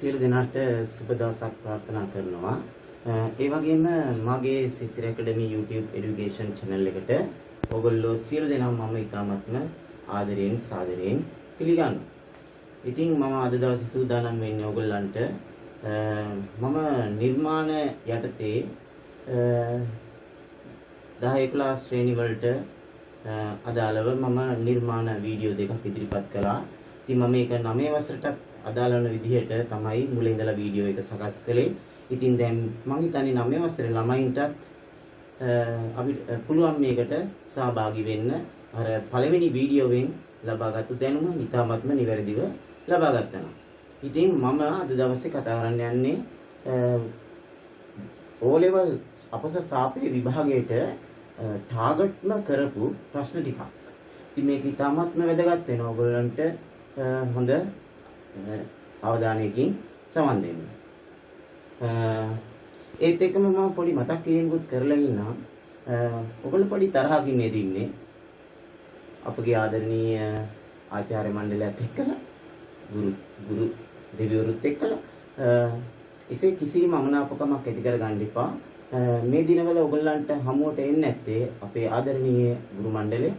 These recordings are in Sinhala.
සියලු දෙනාට සුබ දවසක් ප්‍රාර්ථනා කරනවා. ඒ වගේම මගේ සිසිර ඇකඩමි YouTube education channel එකට ඔයගොල්ලෝ සියලු දෙනාම මම ඉතාමත්ම ආදරයෙන් සාදරයෙන් පිළිගන්නවා. ඉතින් මම අද දවසේ සූදානම් වෙන්නේ ඔයගොල්ලන්ට මම නිර්මාණ යටතේ 10-11 ශ්‍රේණි වලට අදාළව මම නිර්මාණ වීඩියෝ දෙකක් ඉදිරිපත් කළා. ඉතින් මම මේක 9 වසරට අදාළ වෙන විදිහට තමයි මුල ඉඳලා වීඩියෝ එක සකස් කළේ. ඉතින් දැන් මම හිතන්නේ 9 වසරේ ළමයින්ටත් අපිට පුළුවන් මේකට සහභාගී වෙන්න. අර පළවෙනි වීඩියෝවෙන් ලබාගත්තු දැනුම ඉතාමත්ම නිවැරදිව ලබා ගන්නවා. ඉතින් මම අද දවසේ කතා කරන්න යන්නේ O level අපස සාපේ විභාගයට ටාගට්ම කරපු ප්‍රශ්න ටිකක්. ඉතින් මේක ඉතාමත්ම වැදගත් වෙනවා ඔයගොල්ලන්ට හොඳ අවධානයකින් සමන් දෙන්න. ඒත් එක්කම මම පොඩි මතක් කිරීමකුත් කරලා ඉන්නවා. ඔයගොල්ලෝ පොඩි තරහකින් නේද ඉන්නේ? අපගේ ආදරණීය ආචාර්ය මණ්ඩලයත් එක්කලා ගුරු දෙවිවරුත් එක්කලා ඉසේ කිසිම අමනාපකමක් ඇති කරගන්න එපා. මේ දිනවල ඔයගොල්ලන්ට හමුවට එන්නේ නැත්තේ අපේ ආදරණීය ගුරු මණ්ඩලය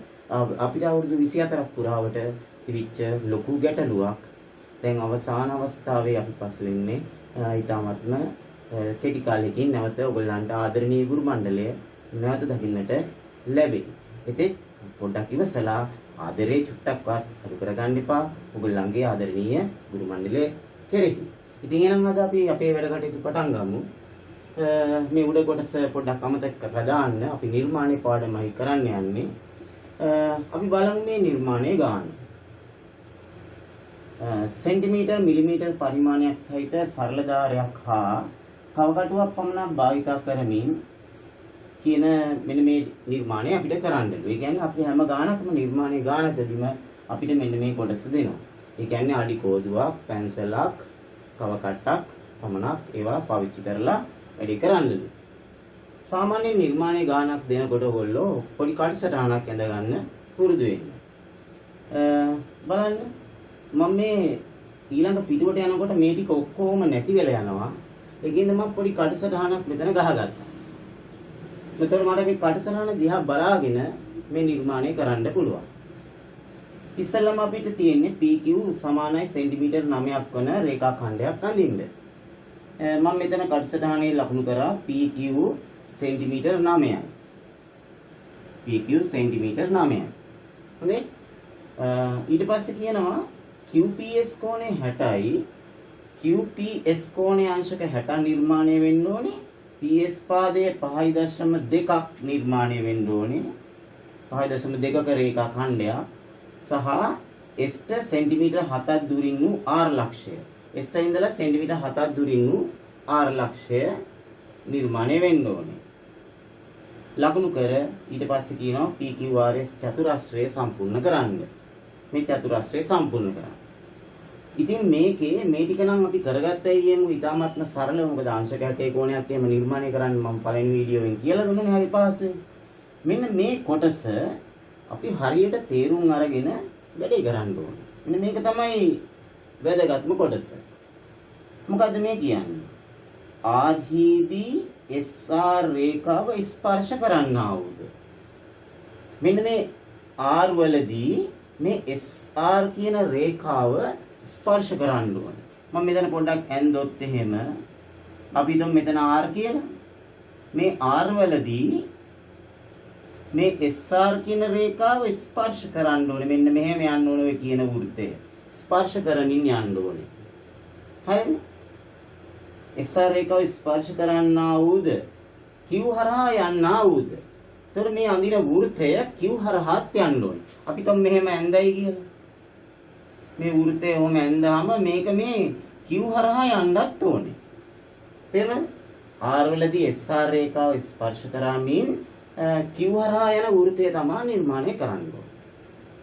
අපිට අවුරුදු 24ක් පුරාවට තිබිච්ච ලොකු ගැටලුවක් දැන් අවසාන අවස්ථාවේ අපි පසු වෙන්නේ ඊටාත්ම කෙටි කාලෙකින් නැවත ඔයගොල්ලන්ට ආදරණීය ගුරු මණ්ඩලය නැවත දකින්නට ලැබෙයි. ඉතින් පොඩ්ඩක් ඉවසලා ආදරේ චුට්ටක්වත් අඩු කරගන්න එපා ඔයගොල්ලන්ගේ ආදරණීය ගුරු මණ්ඩලය කෙරෙහි. ඉතින් එහෙනම් අද අපි අපේ වැඩ කටයුතු පටන් ගමු. මේ උඩ කොටස පොඩ්ඩක් අමතක කරලා දාන්න. අපි නිර්මාණේ පාඩමයි කරන්න යන්නේ. අපි බලමු මේ නිර්මාණයේ ගාන. සෙන්ටිමීටර් මිලිමීටර් පරිමාණයක් සහිත සරල ධාරයක් හා කවකටුවක් පමණක් භාවිත කරමින් කියන මෙන්න මේ නිර්මාණය අපිට කරන්න. ඒ කියන්නේ අපි හැම ගානකම නිර්මාණයේ ගානකදීම අපිට මෙන්න මේ කොටස දෙනවා. ඒ කියන්නේ අඩි කෝදුවක්, පැන්සලක්, කවකට්ටක් පමණක් ඒවා පාවිච්චි කරලා වැඩි කරන්නලු. සාමාන්‍ය නිර්මාණයේ ගානක් දෙනකොට ඔයගොල්ලෝ පොඩි කටසටහනක් ඇඳ ගන්න පුරුදු වෙන්න. බලන්න මම මේ ඊළඟ පිටුවට යනකොට මේ ටික ඔක්කොම නැති වෙලා යනවා. ඒකෙන්ද මම පොඩි කටසටහනක් මෙතන ගහගත්තා. මෙතන මට මේ කටසටහන දිහා බලාගෙන මේ නිර්මාණය කරන්න පුළුවන්. ඉස්සෙල්ලාම අපිට තියෙන්නේ PQ සමානයි සෙන්ටිමීටර් 9ක් වන රේඛා khණ්ඩයක් අඳින්න. මම මෙතන කටසටහනේ ලකුණු කරා PQ සෙන්ටිමීටර් 9යි. PQ සෙන්ටිමීටර් 9යි. හොඳේ. ඊට පස්සේ කියනවා QPS කෝණය 60යි. QPS කෝණයේ අංශක 60 නිර්මාණය වෙන්න ඕනේ. PS පාදයේ 5.2ක් නිර්මාණය වෙන්න ඕනේ. 5.2ක රේඛා khණ්ඩයක් සහ S ට සෙන්ටිමීටර් 7ක් දුරින් වූ R ලක්ෂය. S ඉඳලා සෙන්ටිමීටර් 7ක් දුරින් වූ R ලක්ෂය නිර්මාණය වෙන්න ඕනේ. ලකුණු කර ඊට පස්සේ කියනවා PQRS චතුරස්‍රය සම්පූර්ණ කරන්න. මේ චතුරස්‍රය සම්පූර්ණ කරන්න. ඉතින් මේකේ මේ ටික නම් අපි කරගත්තයි කියමු ඉතාමත්ම සරල. මොකද අංශක 60 කෝණයක් එහෙම නිර්මාණය කරන්න මම පළවෙනි වීඩියෝවෙන් කියලා දුන්නේ හරි පහසුයි. මෙන්න මේ කොටස අපි හරියට තේරුම් අරගෙන වැඩේ කරන්න ඕනේ. මෙන්න මේක තමයි වැදගත්ම කොටස. මොකද්ද මේ කියන්නේ? R හිදී SR රේඛාව ස්පර්ශ කරන්නා වූද. මෙන්න මේ R වලදී මේ SR කියන රේඛාව ස්පර්ශ කරන්න ඕනේ. මම මෙතන පොඩ්ඩක් ඇන්දොත් එහෙම අපි හිතමු මෙතන R කියලා. මේ R වලදී මේ SR කියන රේඛාව ස්පර්ශ කරන්න ඕනේ. මෙන්න මෙහෙම යන්න ඕනේ ඔය කියන වෘත්තය. ස්පර්ශ කරමින් යන්න ඕනේ. හරිද? SR රේඛාව ස්පර්ශ කරන්නා වූද Q හරහා යන්නා වූද. එතකොට මේ අඳින වෘත්තය Q හරහාත් යන්න ඕනේ. අපි තම මෙහෙම ඇඳයි කියලා. මේ වෘත්තය ඔහම ඇඳාම මේක මේ Q හරහා යන්නත් ඕනේ. තේරෙනවද? R වලදී SR රේඛාව ස්පර්ශ කරමින් Q හරහා යන වෘත්තය තමයි නිර්මාණය කරන්න ඕනේ.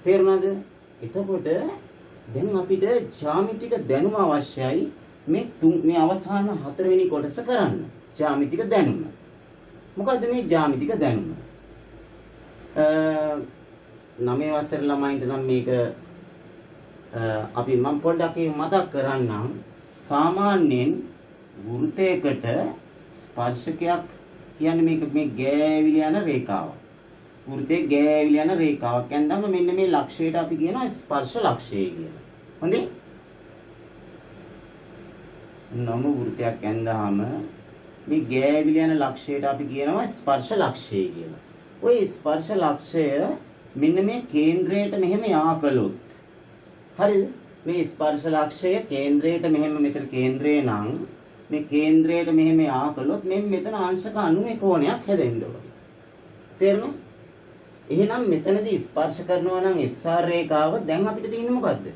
තේරුණාද? එතකොට දැන් අපිට ජ්‍යාමිතික දැනුම අවශ්‍යයි මේ අවසාන හතරවෙනි කොටස කරන්න. ජ්‍යාමිතික දැනුම. මොකද්ද මේ ජ්‍යාමිතික දැනුම? 9 වසර ළමයින්ට නම් මේක අපි මම පොඩ්ඩක් මතක් කරන්නම්. සාමාන්‍යයෙන් වෘත්තයකට ස්පර්ශකයක් කියන්නේ මේ ගෑවිල යන රේඛාවක්. වෘත්තයේ ගෑවිල යන රේඛාවක් කියනනම් මෙන්න මේ ලක්ෂයට අපි කියනවා ස්පර්ශ ලක්ෂය කියලා. හොඳේ? නම වෘත්තයක් ඇඳහම මේ ගෑවිල යන ලක්ෂයට අපි කියනවා ස්පර්ශ ලක්ෂය කියලා. ওই ස්පර්ශ ලක්ෂය මෙන්න මේ කේන්ද්‍රයට මෙහෙම යාකලොත් හරිද? මේ ස්පර්ශ ලක්ෂය කේන්ද්‍රයට මෙහෙම මෙතන කේන්ද්‍රය නම් මේ කේන්ද්‍රයට මෙහෙම යාකලොත් මෙතන අංශක 90 කෝණයක් හැදෙන්න ඕනේ. තේරුණා? එහෙනම් මෙතනදී ස්පර්ශ කරනවා නම් SR රේඛාව දැන් අපිට තියෙන්නේ මොකද්ද?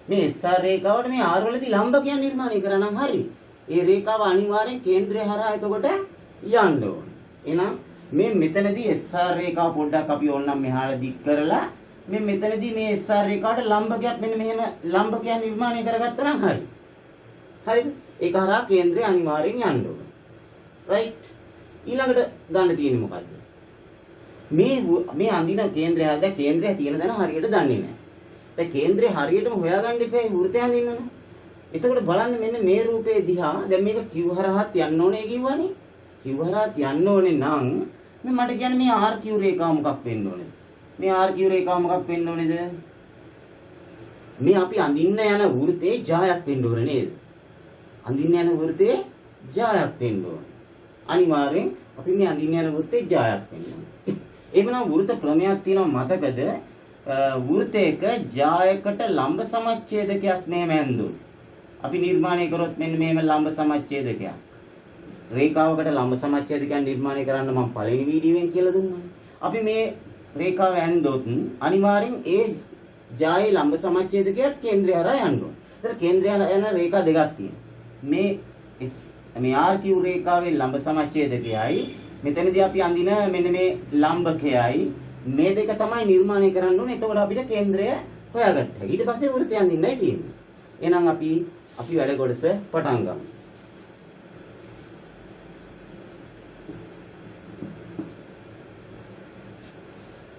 මේ SR රේඛාවට මේ R වලදී ලම්බකයක් නිර්මාණය කරා නම් හරි. ඒ රේඛාව අනිවාර්යෙන් කේන්ද්‍රය හරහා එතකොට යන්න ඕනේ. එහෙනම් මේ මෙතනදී SR රේඛාව පොඩ්ඩක් අපි ඕනනම් මෙහාට දික් කරලා මේ මෙතනදී මේ SR රේඛාවට ලම්බකයක් මෙන්න මෙහෙම ලම්බකයක් නිර්මාණය කරගත්තා නම් හරි. හරිද? ඒක හරහා කේන්ද්‍රය අනිවාර්යෙන් යන්න ඕනේ. රයිට්. ඊළඟට ගන්න තියෙන්නේ මොකද්ද? මේ අඳින කේන්ද්‍රය දැන් කේන්ද්‍රය තියෙන දන හරියට දන්නේ නැහැ. දැන් කේන්ද්‍රය හරියටම හොයාගන්න ඉපේ වෘත්තය අඳින්නනේ. එතකොට බලන්න මෙන්න මේ රූපේ දිහා දැන් මේක Q හරහාත් යන්න ඕනේ කිව්වනේ. Q හරහාත් යන්න ඕනේ නම් මට කියන්නේ මේ RQ රේඛාව මොකක් වෙන්න ඕනේද? මේ RQ රේඛාව මොකක් වෙන්න ඕනේද? මේ අපි අඳින්න යන වෘත්තේ ජායක් වෙන්න ඕනේ නේද? අඳින්න යන වෘත්තේ ජායක් වෙන්න ඕනේ. අනිවාර්යෙන් අපි මේ අඳින්න යන වෘත්තේ ජායක් වෙන්න ඕනේ. එහෙමනම් වෘත්ත ක්‍රමයක් තියෙනවා මතකද? වෘත්තයක ජායකට ලම්බ සමච්ඡේදකයක් මෙහෙම ඇඳුනොත් අපි නිර්මාණය කරොත් මෙන්න මෙහෙම ලම්බ සමච්ඡේදකයක්. රේඛාවකට ලම්බ සමච්ඡේදකයක් නිර්මාණය කරන්න මම පළවෙනි වීඩියෝෙන් කියලා දුන්නා. අපි මේ රේඛාව ඇඳොත් අනිවාර්යෙන් ඒ ජායේ ලම්බ සමච්ඡේදකයට කේන්ද්‍රය හරහා යන්න ඕනේ. ඒතර කේන්ද්‍රය යන රේඛා දෙකක් තියෙනවා. මේ RQ රේඛාවේ ලම්බ සමච්ඡේදකයයි මෙතනදී අපි අඳින මෙන්න මේ ලම්බකයයි මේ දෙක තමයි නිර්මාණය කරන්න ඕනේ. එතකොට අපිට කේන්ද්‍රය හොයාගත්තා. ඊට පස්සේ වෘත්තය අඳින්නයි තියෙන්නේ. එහෙනම් අපි වැඩ කොටස පටන් ගමු.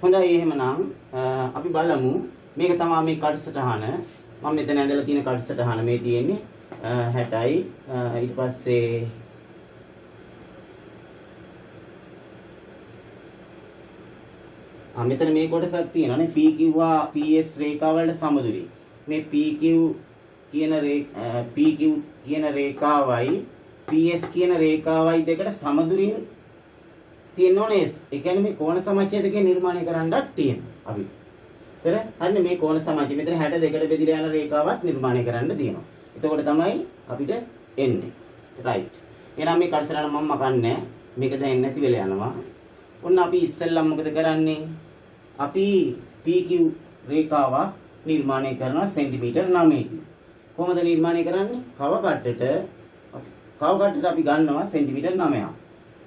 හොඳයි එහෙමනම් අපි බලමු මේක තමයි මේ කටසටහන. මම මෙතන ඇඳලා තියෙන කටසටහන මේ තියෙන්නේ 60යි. ඊට පස්සේ මෙතන මේ කොටසක් තියෙනවානේ PQ PS රේඛාව වලට සමදුරි. මේ PQ කියන රේඛාවයි PS කියන රේඛාවයි දෙකට සමදුරින් තියෙනෝනේ. ඒ කියන්නේ මේ කෝණ සමච්ඡේදකේ නිර්මාණය කරන්නත් තියෙනවා අපි. හරි? අන්න මේ කෝණ සමච්ඡේද මෙතන 62කට බෙදලා යන රේඛාවක් නිර්මාණය කරන්න තියෙනවා. එතකොට තමයි අපිට එන්නේ. රයිට්. එහෙනම් මේ කටසටහන මම මකන්නේ. මේක දැන් නැති වෙලා යනවා. ඔන්න අපි ඉස්සෙල්ලම මොකද කරන්නේ? අපි PQ රේඛාව නිර්මාණය කරනවා සෙන්ටිමීටර් 9කින්. කොහොමද නිර්මාණය කරන්නේ? කව කට්ටට අපි ගන්නවා සෙන්ටිමීටර් 9ක්.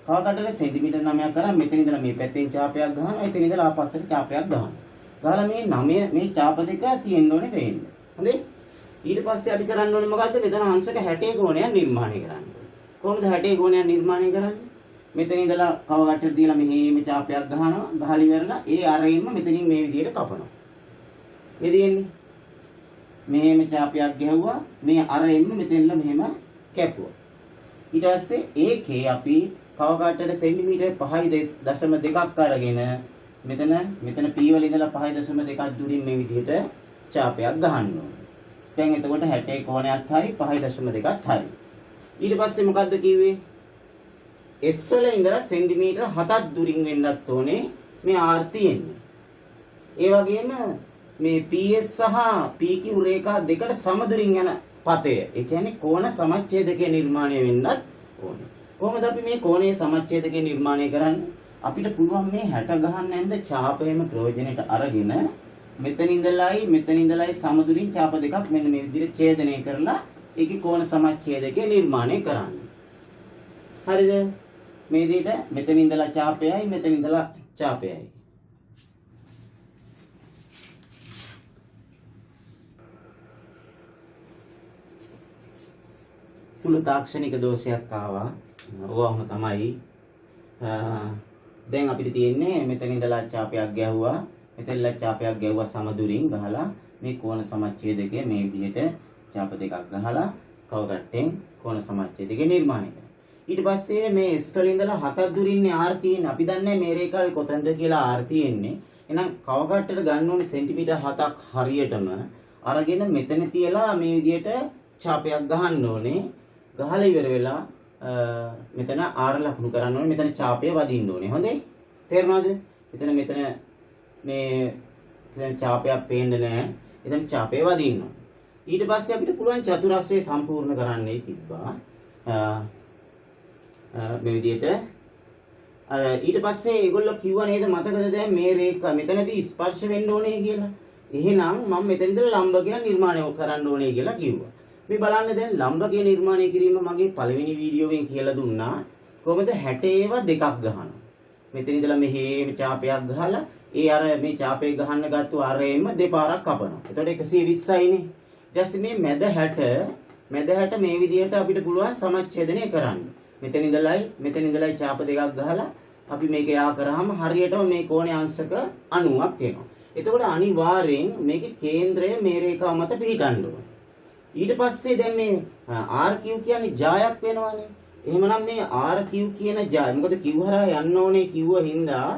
කව කට්ටට සෙන්ටිමීටර් 9ක් කරා මෙතන ඉඳලා මේ පැත්තෙන් ඡාපයක් ගහනවා. එතන ඉඳලා ආපස්සට ඡාපයක් ගහනවා. ගහලා මේ 9 මේ ඡාප දෙක තියෙන්න ඕනේ වෙන්න. හොඳේ? ඊට පස්සේ අපි කරන්න ඕනේ මොකද්ද? මෙතන අංශක 60 කෝණයක් නිර්මාණය කරන්න. කොහොමද 60 කෝණයක් නිර්මාණය කරන්නේ? මෙතන ඉඳලා කව කට්ටට දීලා මෙහෙම ඡාපයක් ගහනවා. ගහලා ඉවරලා ඒ අරින්ම මෙතනින් මේ විදිහට කපනවා. මේ දෙන්නේ මෙහෙම ඡාපයක් ගැහුවා. මේ අරින්ම මෙතෙන්ලා මෙහෙම කැපුවා. ඊට පස්සේ ඒකේ අපි කව කට්ටට සෙන්ටිමීටර් 5.2ක් අරගෙන මෙතන P වල ඉඳලා 5.2ක් දුරින් මේ විදිහට ඡාපයක් ගහන්න ඕනේ. දැන් එතකොට 60 කෝණයක් හරි 5.2ක් හරි. ඊට පස්සේ මොකද්ද කිව්වේ? S වල ඉඳලා සෙන්ටිමීටර 7ක් දුරින් වෙන්නත් ඕනේ මේ R තියෙන්නේ. ඒ වගේම මේ PS සහ PQ රේඛා දෙකට සමදුරින් යන පතය. ඒ කියන්නේ කෝණ සමච්ඡේදකේ නිර්මාණය වෙන්නත් ඕනේ. කොහොමද අපි මේ කෝණයේ සමච්ඡේදකේ නිර්මාණය කරන්නේ? අපිට පුළුවන් මේ 60 ගහන්න ඇඳ ඡාපයම ප්‍රයෝජනෙට අරගෙන මෙතන ඉඳලායි සමදුරින් ඡාප දෙකක් මෙන්න මේ විදිහට ඡේදනය කරලා ඒකේ කෝණ සමච්ඡේදකේ නිර්මාණය කරන්න. හරිද? මේ විදිහට මෙතන ඉඳලා ඡාපයයි මෙතන ඉඳලා ඡාපයයි. සුළු තාක්ෂණික දෝෂයක් ආවා. ඕවම තමයි. දැන් අපිට තියෙන්නේ මෙතන ඉඳලා ඡාපයක් ගැහුවා. මෙතනලා ඡාපයක් ගැහුවා සමදුරින් ගහලා මේ කෝණ සමච්ඡේදකයේ මේ විදිහට ඡාප දෙකක් ගහලා කවකට්ටෙන් කෝණ සමච්ඡේදය නිර්මාණය කරනවා. ඊට පස්සේ මේ S වල ඉඳලා 7ක් දුර ඉන්නේ R තියෙන්නේ. අපි දන්නේ මේ රේඛාවේ කොතනද කියලා R තියෙන්නේ. එහෙනම් කවකට්ටට ගන්න ඕනේ සෙන්ටිමීටර් 7ක් හරියටම අරගෙන මෙතන තියලා මේ විදියට ඡාපයක් ගහන්න ඕනේ. ගහලා ඉවර වෙලා මෙතන R ලකුණු කරන්න ඕනේ. මෙතන ඡාපය වදින්න ඕනේ. හොඳයි? තේරුණාද? මෙතන මේ දැන් ඡාපයක් පේන්නේ නැහැ. එතන ඡාපය වදින්න ඕනේ. ඊට පස්සේ අපිට පුළුවන් චතුරස්‍රය සම්පූර්ණ කරන්නයි තිබ්බා. මේ විදිහට ඊට පස්සේ ඒගොල්ලෝ කිව්වා නේද මතකද දැන් මේ රේඛා මෙතනදී ස්පර්ශ වෙන්න ඕනේ කියලා. එහෙනම් මම මෙතන ඉඳලා ලම්බකයක් නිර්මාණය කරන්න ඕනේ කියලා කිව්වා. මේ බලන්න දැන් ලම්බකය නිර්මාණය කිරීම මගේ පළවෙනි වීඩියෝවෙන් කියලා දුන්නා. කොහොමද 60 ඒවා දෙකක් ගහනවා. මෙතන ඉඳලා මෙහෙම ඡාපයක් ගහලා ඒ අර මේ ඡාපේ ගහන්න ගත්තු අරෙම දෙපාරක් කපනවා. එතකොට 120යිනේ. ඊට පස්සේ මේ මැද 60 මේ විදිහට අපිට පුළුවන් සමච්ඡේදනය කරන්න. මෙතන ඉඳලයි ඡාප දෙකක් ගහලා අපි මේක යා කරාම හරියටම මේ කෝණයේ අංශක 90ක් එනවා. එතකොට අනිවාර්යෙන් මේකේ කේන්ද්‍රය මේ රේඛාව මත පිහිටන්න ඕන. ඊට පස්සේ දැන් මේ RQ කියන්නේ ජායක් වෙනවනේ. එහෙමනම් මේ RQ කියන ජාය මොකද Q හරහා යන්න ඕනේ කිව්ව හින්දා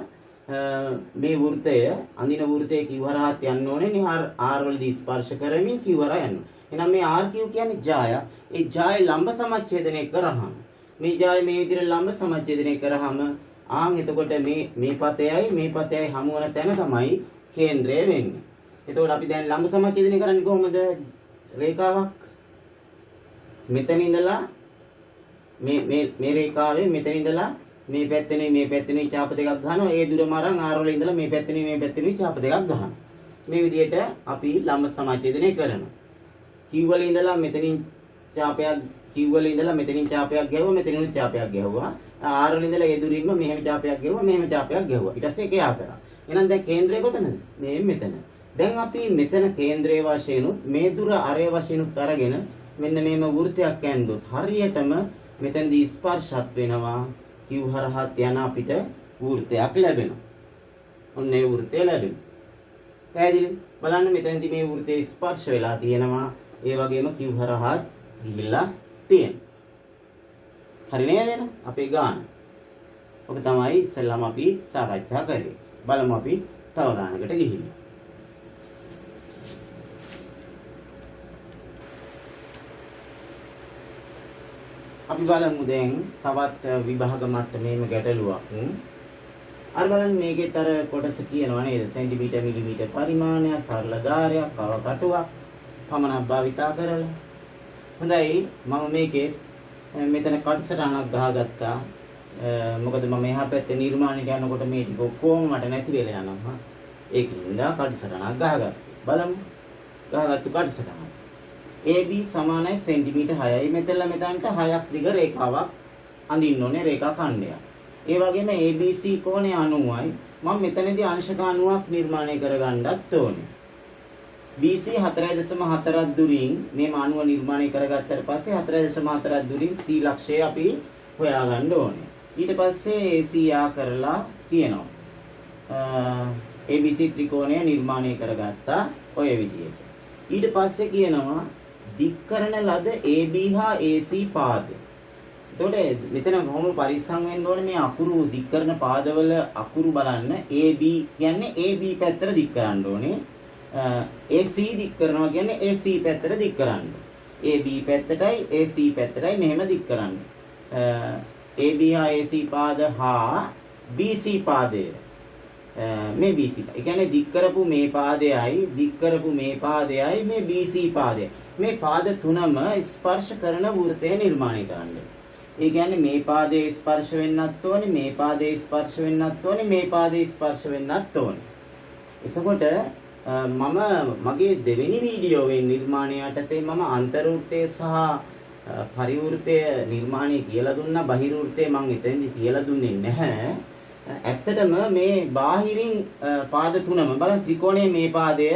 මේ වෘත්තය අඳින වෘත්තයේ Q හරහාත් යන්න ඕනේ නේ R වලදී ස්පර්ශ කරමින් Q හරහා යන්න. එහෙනම් මේ RQ කියන්නේ ජාය. ඒ ජාය ලම්බ සමච්ඡේදනය කරාම මේ ජාය මේ විදිහට ලම්බ සමච්ඡේදනය කරාම එතකොට මේ පතයයි හමු වන තැන තමයි කේන්ද්‍රය වෙන්නේ. එතකොට අපි දැන් ලම්බ සමච්ඡේදනය කරන්නේ කොහොමද? රේඛාවක් මෙතන ඉඳලා මේ රේඛාවේ මෙතන ඉඳලා මේ පැත්තේ ඡාප දෙකක් ගන්නවා. ඒ දුරම අරන් R වල ඉඳලා මේ පැත්තේ ඡාප දෙකක් ගන්නවා. මේ විදිහට අපි ලම්බ සමච්ඡේදනය කරනවා. Q වල ඉඳලා මෙතනින් ඡාපයක් මෙතනින් ඡාපයක් ගැහුවා, මෙතනින් ඡාපයක් ගැහුවා. R වල ඉඳලා ඒ දුරින්ම මෙහෙම ඡාපයක් ගැහුවා, මෙහෙම ඡාපයක් ගැහුවා. ඊට පස්සේ ඒක යා කරා. එහෙනම් දැන් කේන්ද්‍රය කොතනද? මෙතන. දැන් අපි මෙතන කේන්ද්‍රයේ වශයෙන් මේ දුර අරය වශයෙන් අරගෙන මෙන්න මේම වෘත්තයක් ඇන්දොත් හරියටම මෙතනදී ස්පර්ශත් වෙනවා. Q හරහාත් යන අපිට වෘත්තයක් ලැබෙනවා. ඔන්න ඒ වෘත්තය ලැබෙනවා. පැහැදිලිද? බලන්න මෙතනදී මේ වෘත්තේ ස්පර්ශ වෙලා තියෙනවා. ඒ වගේම Q හරහාත් ගිහිල්ලා තියෙනවා. හරි නේද? අපේ ගාන. ඔක තමයි ඉස්සෙල්ලාම අපි සාකච්ඡා කරේ. බලමු අපි තව ගානකට ගිහිල්ලා. අපි බලමු දැන් තවත් විභාග මට්ටමේම ගැටලුවක්. අර බලන්න මේකෙත් අර කොටස කියනවා නේද? සෙන්ටිමීටර් මිලිමීටර් පරිමාණය, සරල ධාරයක්, කව කටුවක් පමණක් භාවිතා කරලා. හොඳයි මම මේකේ මෙතන කටසටහනක් ගහගත්තා. මොකද මම එහා පැත්තේ නිර්මාණයට යනකොට මේ ටික ඔක්කොම මට නැති වෙලා යනවා. ඒකින්ද කටසටහනක් ගහගත්තා. බලමු. ගහගත්තු කටසටහන. AB සමානයි සෙන්ටිමීටර් 6යි. මෙතනලා මෙතනට 6ක් දිග රේඛාවක් අඳින්න ඕනේ රේඛා ඛණ්ඩයක්. ඒ වගේම ABC කෝණය 90යි. මම මෙතනදී අංශක 90ක් නිර්මාණය කරගන්නත් ඕනේ. BC 4.4ක් දුරින් මේ 90 නිර්මාණය කරගත්තට පස්සේ 4.4ක් දුරින් C ලක්ෂය අපි හොයාගන්න ඕනේ. ඊට පස්සේ AC ආ කරලා තියෙනවා. ABC ත්‍රිකෝණය නිර්මාණය කරගත්තා ඔය විදිහට. ඊට පස්සේ කියනවා දික් කරන ලද AB හා AC පාද. එතකොට මෙතන කොහොම පරිස්සම් වෙන්න ඕනේ මේ අකුරු දික් කරන පාදවල අකුරු බලන්න. AB කියන්නේ AB පැත්තට දික් කරන්න ඕනේ. AC දික් කරනවා කියන්නේ AC පැත්තට දික් කරන්න. AB පැත්තටයි AC පැත්තටයි මෙහෙම දික් කරන්න. AB හා AC පාද හා BC පාදය. මේ BC. ඒ කියන්නේ දික් කරපු මේ පාදයයි මේ BC පාදය. මේ පාද තුනම ස්පර්ශ කරන වෘත්තය නිර්මාණය කරන්න. ඒ කියන්නේ මේ පාදයේ ස්පර්ශ වෙන්නත් ඕනේ, මේ පාදයේ ස්පර්ශ වෙන්නත් ඕනේ, මේ පාදයේ ස්පර්ශ වෙන්නත් ඕනේ. එතකොට මගේ දෙවෙනි වීඩියෝවේ නිර්මාණය යටතේ මම අන්තර්වෘත්තය සහ පරිවෘත්තය නිර්මාණය කියලා දුන්නා. බහිර්වෘත්තය මම එතෙන්දි කියලා දුන්නේ නැහැ. ඇත්තටම මේ බාහිරින් පාද තුනම බලන්න ත්‍රිකෝණයේ මේ පාදය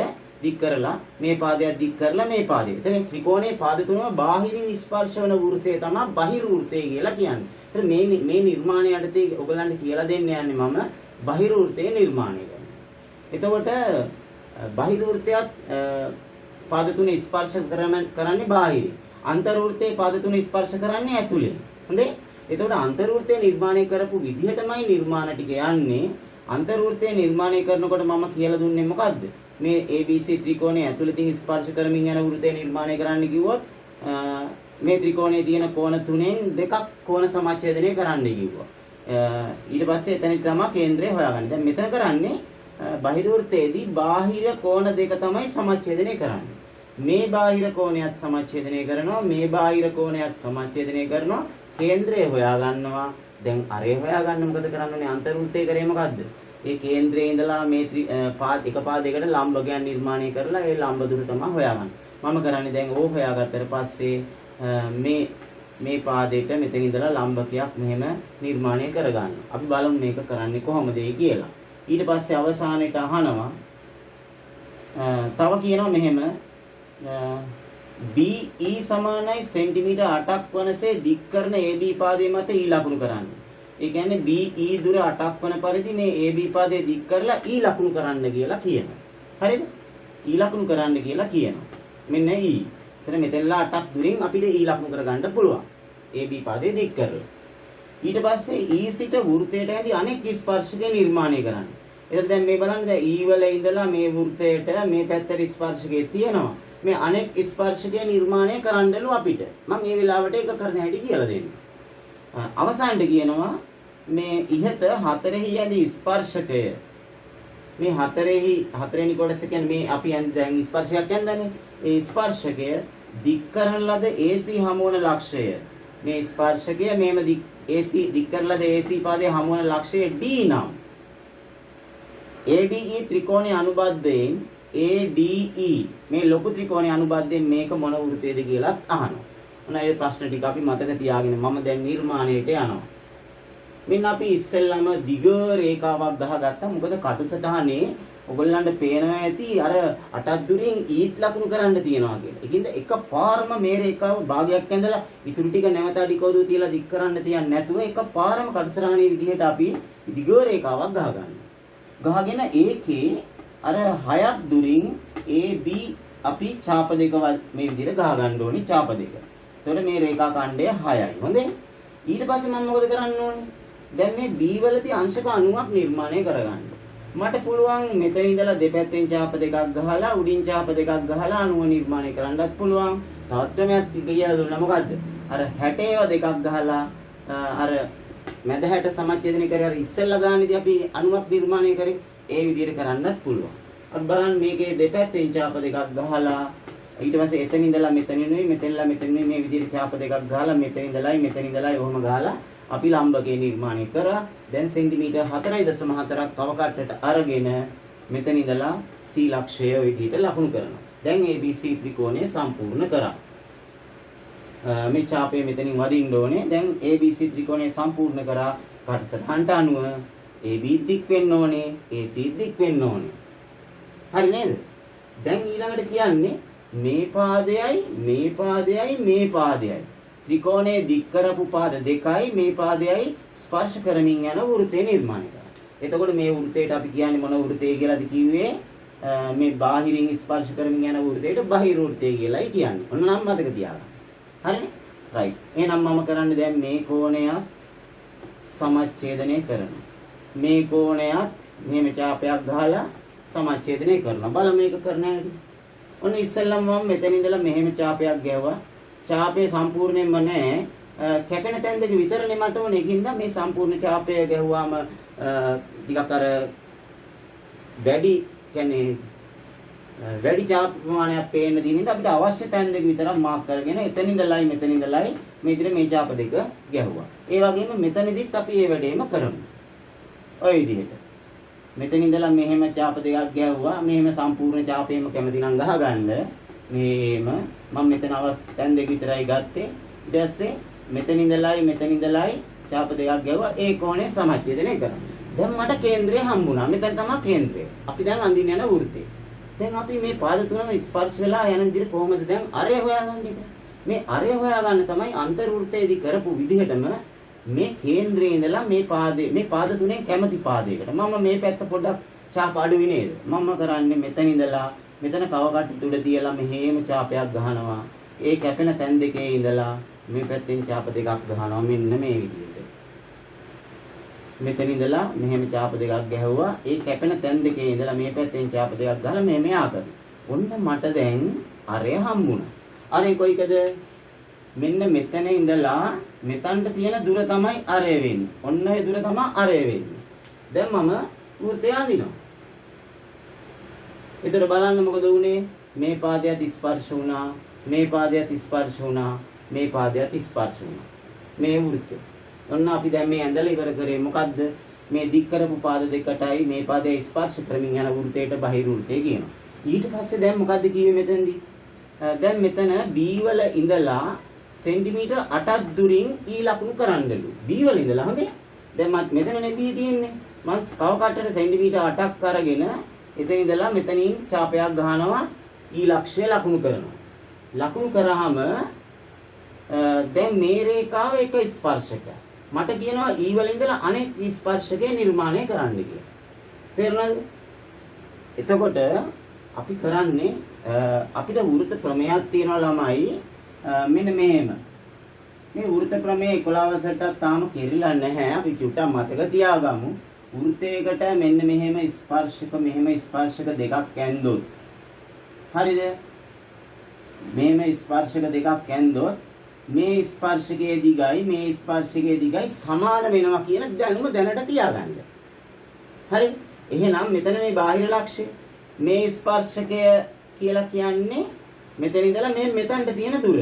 දික් කරලා මේ පාදයක් දික් කරලා මේ පාදය. එතන ත්‍රිකෝණයේ පාද තුනම බාහිරින් ස්පර්ශ වන වෘත්තය තමයි බහිර්වෘත්තය කියලා කියන්නේ. ඒතර මේ නිර්මාණය යටතේ ඔයගලන්ට කියලා දෙන්න යන්නේ මම බහිර්වෘත්තය නිර්මාණය කරනවා. එතකොට බහිර්වෘත්තයත් පාද තුනේ ස්පර්ශ කරන්නේ බාහිරින්. අන්තර්වෘත්තයේ පාද තුන ස්පර්ශ කරන්නේ ඇතුලේ. හොඳේ? එතකොට අන්තර්වෘත්තය නිර්මාණය කරපු විදිහටමයි නිර්මාණ ටික යන්නේ. අන්තර්වෘත්තය නිර්මාණය කරනකොට මම කියලා දුන්නේ මොකද්ද? මේ ABC ත්‍රිකෝණය ඇතුළතින් ස්පර්ශ කරමින් යන වෘත්තය නිර්මාණය කරන්න කිව්වොත් මේ ත්‍රිකෝණයේ තියෙන කෝණ තුනෙන් දෙකක් කෝණ සමච්ඡේදනය කරන්න කිව්වා. ඊට පස්සේ එතන තමයි කේන්ද්‍රය හොයාගන්නේ. දැන් මෙතන කරන්නේ බහිර්වෘත්තයේදී බාහිර කෝණ දෙක තමයි සමච්ඡේදනය කරන්නේ. මේ බාහිර කෝණයත් සමච්ඡේදනය කරනවා, මේ බාහිර කෝණයත් සමච්ඡේදනය කරනවා. කේන්ද්‍රය හොයා ගන්නවා. දැන් අරේ හොයා ගන්න මොකද කරන්නේ? අන්තර්වෘත්තය කරේ මොකද්ද? ඒ කේන්ද්‍රයේ ඉඳලා මේ එක පාදයකට ලම්බකයන් නිර්මාණය කරලා ඒ ලම්බ දුර තමයි හොයාගන්නේ. මම කරන්නේ දැන් ඕක හොයාගත්තට පස්සේ මේ පාදයට මෙතන ඉඳලා ලම්බකයක් මෙහෙම නිර්මාණය කරගන්න. අපි බලමු මේක කරන්නේ කොහොමද කියලා. ඊට පස්සේ අවසානයේට අහනවා තව කියනවා මෙහෙම BE සමානයි සෙන්ටිමීටර් 8ක් වනසේ දික් කරන AB පාදයේ මත E ලකුණු කරන්න. ඒ කියන්නේ BE දුර 8ක් වන පරිදි මේ AB පාදයේ දික් කරලා E ලකුණු කරන්න කියලා කියනවා. හරිද? E ලකුණු කරන්න කියලා කියනවා. මෙන්න E. එතන මෙතනලා 8ක් දුරින් අපිට E ලකුණු කරගන්න පුළුවන්. AB පාදයේ දික් කරලා. ඊට පස්සේ E සිට වෘත්තයට ඇදී අනෙක් ස්පර්ශකය නිර්මාණය කරන්න. එතකොට දැන් මේ බලන්න දැන් E වල ඉඳලා මේ වෘත්තයට මේ පැත්තට ස්පර්ශකය තියෙනවා. මේ අනෙක් ස්පර්ශකය නිර්මාණය කරන්නලු අපිට. මම මේ වෙලාවට ඒක කරන්න හැටි කියලා දෙන්න. අවසානට කියනවා මේ ඉහත හතරෙහි යදී ස්පර්ශකය මේ හතරෙනි කොටස කියන්නේ මේ අපි දැන් ස්පර්ශයක් යන්දානේ. ඒ ස්පර්ශකය දික් කරන ලද AC හමුවන ලක්ෂය. මේ ස්පර්ශකය මේම AC දික් කරන ලද AC පාදයේ හමුවන ලක්ෂය D නම්. ADE ත්‍රිකෝණයේ අනුබද්ධයෙන් ADE මේ ලොකු ත්‍රිකෝණයේ අනුබද්ධයෙන් මේක මොන වෘත්තයේද කියලා අහනවා. ඔන්න ඒ ප්‍රශ්න ටික අපි මතක තියාගෙන මම දැන් නිර්මාණයට යනවා. මෙන්න අපි ඉස්සෙල්ලාම දිග රේඛාවක් ගහගත්තා. මොකද කටුසටහනේ ඔයගොල්ලන්ට පේනවා ඇති අර 8ක් දුරින් ඊත් ලකුණු කරන්න තියනවා කියලා. ඒකින්ද එකපාරම මේ රේඛාව භාගයක් ඇඳලා ඉතුරු ටික නැවත අඩිකෝදුව තියලා දික් කරන්න තියන්නේ නැතුව එකපාරම කටුසටහනේ විදිහට අපි දිග රේඛාවක් ගහගන්නවා. ගහගෙන ඒකේ අර 6ක් දුරින් AB අපි ඡාප දෙක මේ විදිහට ගහ ගන්න ඕනේ ඡාප දෙක. එතකොට මේ රේඛා ඛණ්ඩය 6යි. හොඳේ. ඊට පස්සේ මම මොකද කරන්න ඕනේ? දැන් මේ B වලදී අංශක 90ක් නිර්මාණය කරගන්න. මට පුළුවන් මෙතන ඉඳලා දෙපැත්තෙන් ඡාප දෙකක් ගහලා උඩින් ඡාප දෙකක් ගහලා 90 නිර්මාණය කරන්නත් පුළුවන්. තවත් ක්‍රමයක් කියලා දුන්නා මොකද්ද? අර 60 දෙකක් ගහලා අර මැද 60 සමච්ඡේදනය කරේ අර ඉස්සෙල්ලා ගානේදී අපි 90ක් නිර්මාණය කරේ. ඒ විදිහට කරන්නත් පුළුවන්. අපි බලන්න මේකේ දෙපැත්තෙන් ඡාප දෙකක් ගහලා ඊට පස්සේ එතන ඉඳලා මෙතනිනුයි මෙතනලා මෙතනිනුයි මේ විදිහට ඡාප දෙකක් ගහලා මෙතන ඉඳලායි ඔහොම ගහලා අපි ලම්බකේ නිර්මාණය කරා. දැන් සෙන්ටිමීටර් 4.4ක් කවකට්ටට අරගෙන මෙතන ඉඳලා C ලක්ෂය විදිහට ලකුණු කරනවා. දැන් ABC ත්‍රිකෝණය සම්පූර්ණ කරා. මේ ඡාපය මෙතනින් වදින්න ඕනේ. දැන් ABC ත්‍රිකෝණය සම්පූර්ණ කරා. කටසටහනට අනුව AB දික් වෙන්න ඕනේ, AC දික් වෙන්න ඕනේ. හරි නේද? දැන් ඊළඟට කියන්නේ මේ පාදයයි ත්‍රිකෝණයේ දික් කරපු පාද දෙකයි මේ පාදයයි ස්පර්ශ කරමින් යන වෘත්තය නිර්මාණය කරනවා. එතකොට මේ වෘත්තයට අපි කියන්නේ මොන වෘත්තය කියලාද කිව්වේ? මේ බාහිරින් ස්පර්ශ කරමින් යන වෘත්තයට බාහිර වෘත්තය කියලායි කියන්නේ. ඔන්න නම් මතක තියාගන්න. හරිනේ? රයිට්. එහෙනම් මම කරන්නේ දැන් මේ කෝණයත් සමච්ඡේදනය කරනවා. මේ කොණයත් මෙහෙම ඡාපයක් ගහලා සමච්ඡේදනය කරනවා. බලමු මේක කරන්න හැටි. ඔන්න ඉස්සෙල්ලම මම මෙතන ඉඳලා මෙහෙම ඡාපයක් ගැහුවා. ඡාපය සම්පූර්ණයෙන්ම නැහැ. කැපෙන තැන් දෙක විතරනේ මට ඕනේ. ඒකින්ද මේ සම්පූර්ණ ඡාපය ගැහුවාම ටිකක් අර වැඩි ඡාප ප්‍රමාණයක් පේන්න දිනින්ද අපිට අවශ්‍ය තැන් දෙක විතරක් මාක් කරගෙන එතන ඉඳලායි මෙතන ඉඳලායි මේ විදිහට මේ ඡාප දෙක ගැහුවා. ඒ වගේම මෙතනදිත් අපි මේ වැඩේම කරමු. ඔය විදිහට. මෙතන ඉඳලා මෙහෙම ඡාප දෙකක් ගැහුවා. මෙහෙම සම්පූර්ණ ඡාපයම කැමති නම් ගහගන්න. මෙහෙම මම මෙතන තැන් දෙක විතරයි ගත්තේ. ඊට පස්සේ මෙතන ඉඳලායි ඡාප දෙකක් ගැහුවා. ඒ කෝණය සමච්ඡේදනය කරා. දැන් මට කේන්ද්‍රය හම්බුණා. මෙතන තමයි කේන්ද්‍රය. අපි දැන් අඳින්න යන වෘත්තය. දැන් අපි මේ පාද තුනම ස්පර්ශ වෙලා යන විදිහට කොහොමද දැන් අරය හොයාගන්නේ? මේ අරය හොයාගන්න තමයි අන්තර්වෘත්තයේදී කරපු විදිහටම මේ කේන්ද්‍රයේ ඉඳලා මේ පාද තුනේ කැමති පාදයකට මම මේ පැත්ත පොඩ්ඩක් ඡාප අඩුයි නේද? මම කරන්නේ මෙතන ඉඳලා මෙතන කව කට්ටි උඩ තියලා මෙහෙම ඡාපයක් ගහනවා. ඒ කැපෙන තැන් දෙකේ ඉඳලා මේ පැත්තෙන් ඡාප දෙකක් ගහනවා මෙන්න මේ විදිහට. මෙතන ඉඳලා මෙහෙම ඡාප දෙකක් ගැහුවා. ඒ කැපෙන තැන් දෙකේ ඉඳලා මේ පැත්තෙන් ඡාප දෙකක් ගහලා මේ මෙයා කරනවා. ඔන්න මට දැන් අරය හම්බුණා. අරේ කොයිකද? මෙන්න මෙතන ඉඳලා මෙතනට තියෙන දුර තමයි අරය වෙන්නේ. ඔන්න ඒ දුර තමයි අරය වෙන්නේ. දැන් මම වෘත්තය අඳිනවා. ඒතර බලන්න මොකද වුනේ? මේ පාදයට ස්පර්ශ වුණා, මේ පාදයට ස්පර්ශ වුණා, මේ පාදයට ස්පර්ශ වුණා. මේ වෘත්තය. ඔන්න අපි දැන් මේ ඇඳලා ඉවර කරේ මොකද්ද? මේ දික් කරපු පාද දෙකටයි මේ පාදයේ ස්පර්ශ කරමින් යන වෘත්තයට බහිර වෘත්තය කියනවා. ඊට පස්සේ දැන් මොකද්ද කිව්වේ මෙතනදී? දැන් මෙතන B වල ඉඳලා සෙන්ටිමීටර් 8ක් දුරින් E ලකුණු කරන්නලු. B වල ඉඳලා හොඳේ. දැන් මත් මෙතන නෙබී තියෙන්නේ. මම කව කට්ටට සෙන්ටිමීටර් 8ක් අරගෙන එතන ඉඳලා මෙතනින් ඡාපයක් ගහනවා E ලක්ෂය ලකුණු කරනවා. ලකුණු කරාම දැන් මේ රේඛාව එක ස්පර්ශකයක්. මට කියනවා E වල ඉඳලා අනෙක් ස්පර්ශකය නිර්මාණය කරන්න කියලා. තේරුණාද? එතකොට අපි කරන්නේ අපිට වෘත්ත ප්‍රමේයයක් තියෙනවා ළමයි මෙන්න මෙහෙම. මේ වෘත්ත ප්‍රමේය 11 වසරටත් තාම කෙරිලා නැහැ. අපි චුට්ටක් මතක තියාගමු. වෘත්තයකට මෙන්න මෙහෙම ස්පර්ශක දෙකක් ඇන්දොත් හරිද? මෙහෙම ස්පර්ශක දෙකක් ඇන්දොත් මේ ස්පර්ශකයේ දිගයි මේ ස්පර්ශකයේ දිගයි සමාන වෙනවා කියන දැනුම දැනට තියාගන්න. හරි? එහෙනම් මෙතන මේ බාහිර ලක්ෂ්‍ය මේ ස්පර්ශකය කියලා කියන්නේ මෙතන ඉඳලා මේ මෙතනට තියෙන දුර.